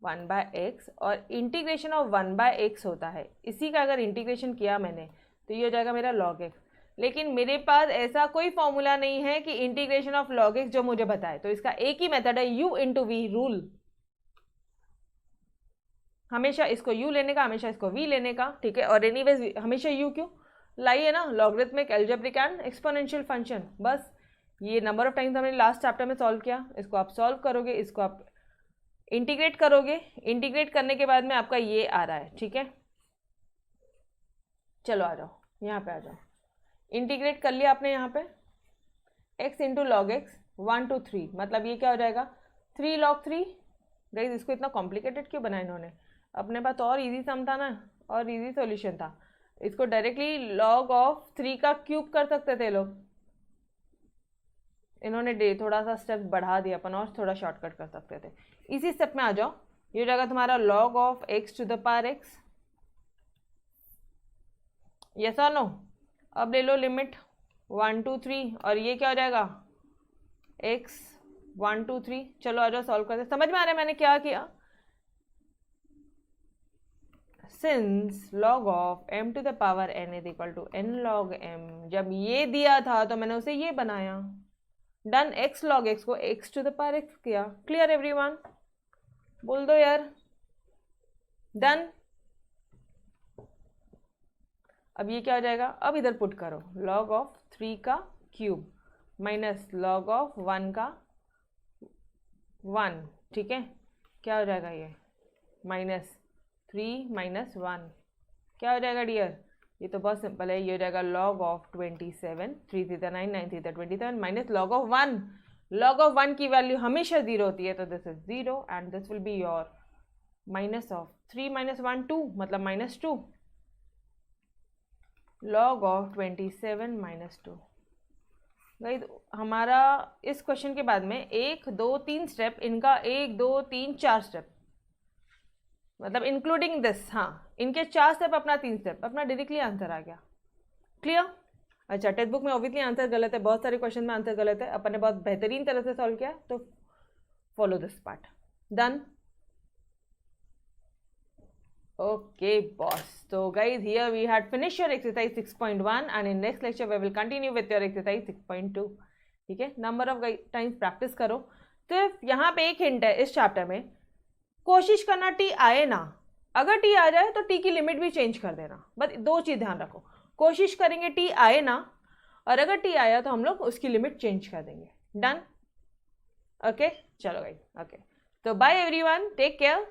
1/x और इंटीग्रेशन ऑफ 1/x होता है, इसी का अगर इंटीग्रेशन किया मैंने तो ये हो जाएगा मेरा log x, लेकिन मेरे पास ऐसा कोई फॉर्मूला नहीं है कि इंटीग्रेशन ऑफ log x जो मुझे बताए, तो इसका एक ही मेथड है u इंटू वी रूल, हमेशा इसको u लेने का, हमेशा इसको v लेने का, ठीक है, और एनीवेज हमेशा u क्यों लाई है ना, logarithmic, algebraic and exponential function, बस ये नंबर ऑफ टाइम्स हमने लास्ट चैप्टर में सॉल्व किया, इसको आप सॉल्व करोगे, इसको आप इंटीग्रेट करोगे, इंटीग्रेट करने के बाद में आपका ये आ रहा है, ठीक है। चलो आ जाओ यहाँ पे आ जाओ, इंटीग्रेट कर लिया आपने यहाँ पे x into log x 1 to 3, मतलब ये क्या हो जाएगा 3 log 3। गाइस इसको इतना कॉम्प्लिकेटेड क्यों बनाया इन्होंने, अपने पास तो और इजी सम था ना, और इजी सॉल्यूशन था, इसको डायरेक्टली log ऑफ 3 का क्यूब कर सकते थे लोग, इन्होंने थोड़ा सा स्टेप बढ़ा दिया, अपन और थोड़ा शॉर्टकट कर सकते थे। इसी स्टेप में आ जाओ, ये हो जाएगा तुम्हारा log of x to the power x, yes और नो। अब ले लो लिमिट 1 to 3 और ये क्या हो जाएगा x 1 to 3। चलो आ जाओ सॉल्व करते, समझ में आ रहा है मैंने क्या किया, since log of m to the power n is equal to n log m, जब ये दिया था तो मैंने उसे ये बनाया, डन, x log x को x to the power x किया, क्लियर एवरीवन, बोल दो यार, डन। अब ये क्या हो जाएगा, अब इधर पुट करो log ऑफ 3 का क्यूब माइनस log ऑफ 1 का 1, ठीक है, क्या हो जाएगा ये -3 - 1, क्या हो जाएगा डियर, ये तो बहुत सिंपल है, ये हो जाएगा log of 27, 3 3 9 9 3 27 minus log of 1, log of 1 की वैल्यू हमेशा 0 होती है, तो this is 0 and this will be your minus of 3 - 1 2, मतलब -2, log ऑफ 27 - 2। गाइस हमारा इस क्वेश्चन के बाद में 1 2 3 स्टेप, इनका 1 2 3 4 स्टेप, मतलब इंक्लूडिंग दिस, हाँ इनके 4 स्टेप अपना 3 स्टेप, अपना डायरेक्टली आंसर आ गया। क्लियर? अच्छा, टेक्स्ट बुक में ऑब्वियसली आंसर गलत है, बहुत सारे क्वेश्चन में आंसर गलत है, अपन ने बहुत बेहतरीन तरह से सॉल्व किया, तो follow this part. Done? Okay boss, so guys here we had finished your exercise 6.1 and in next lecture we will continue with your exercise 6.2। ठीक है, नंबर ऑफ टाइम्स प्रैक्टिस करो। सिर्फ यहाँ पे एक हिंट है इस चैप्टर में, कोशिश करना टी आए ना, अगर टी आ जाए तो टी की लिमिट भी चेंज कर देना, बस 2 चीज़ ध्यान रखो, कोशिश करेंगे टी आए ना, और अगर टी आया तो हम लोग उसकी लिमिट चेंज कर देंगे। डन? ओके चलो गाइस, ओके तो बाय एवरीवन, टेक केयर।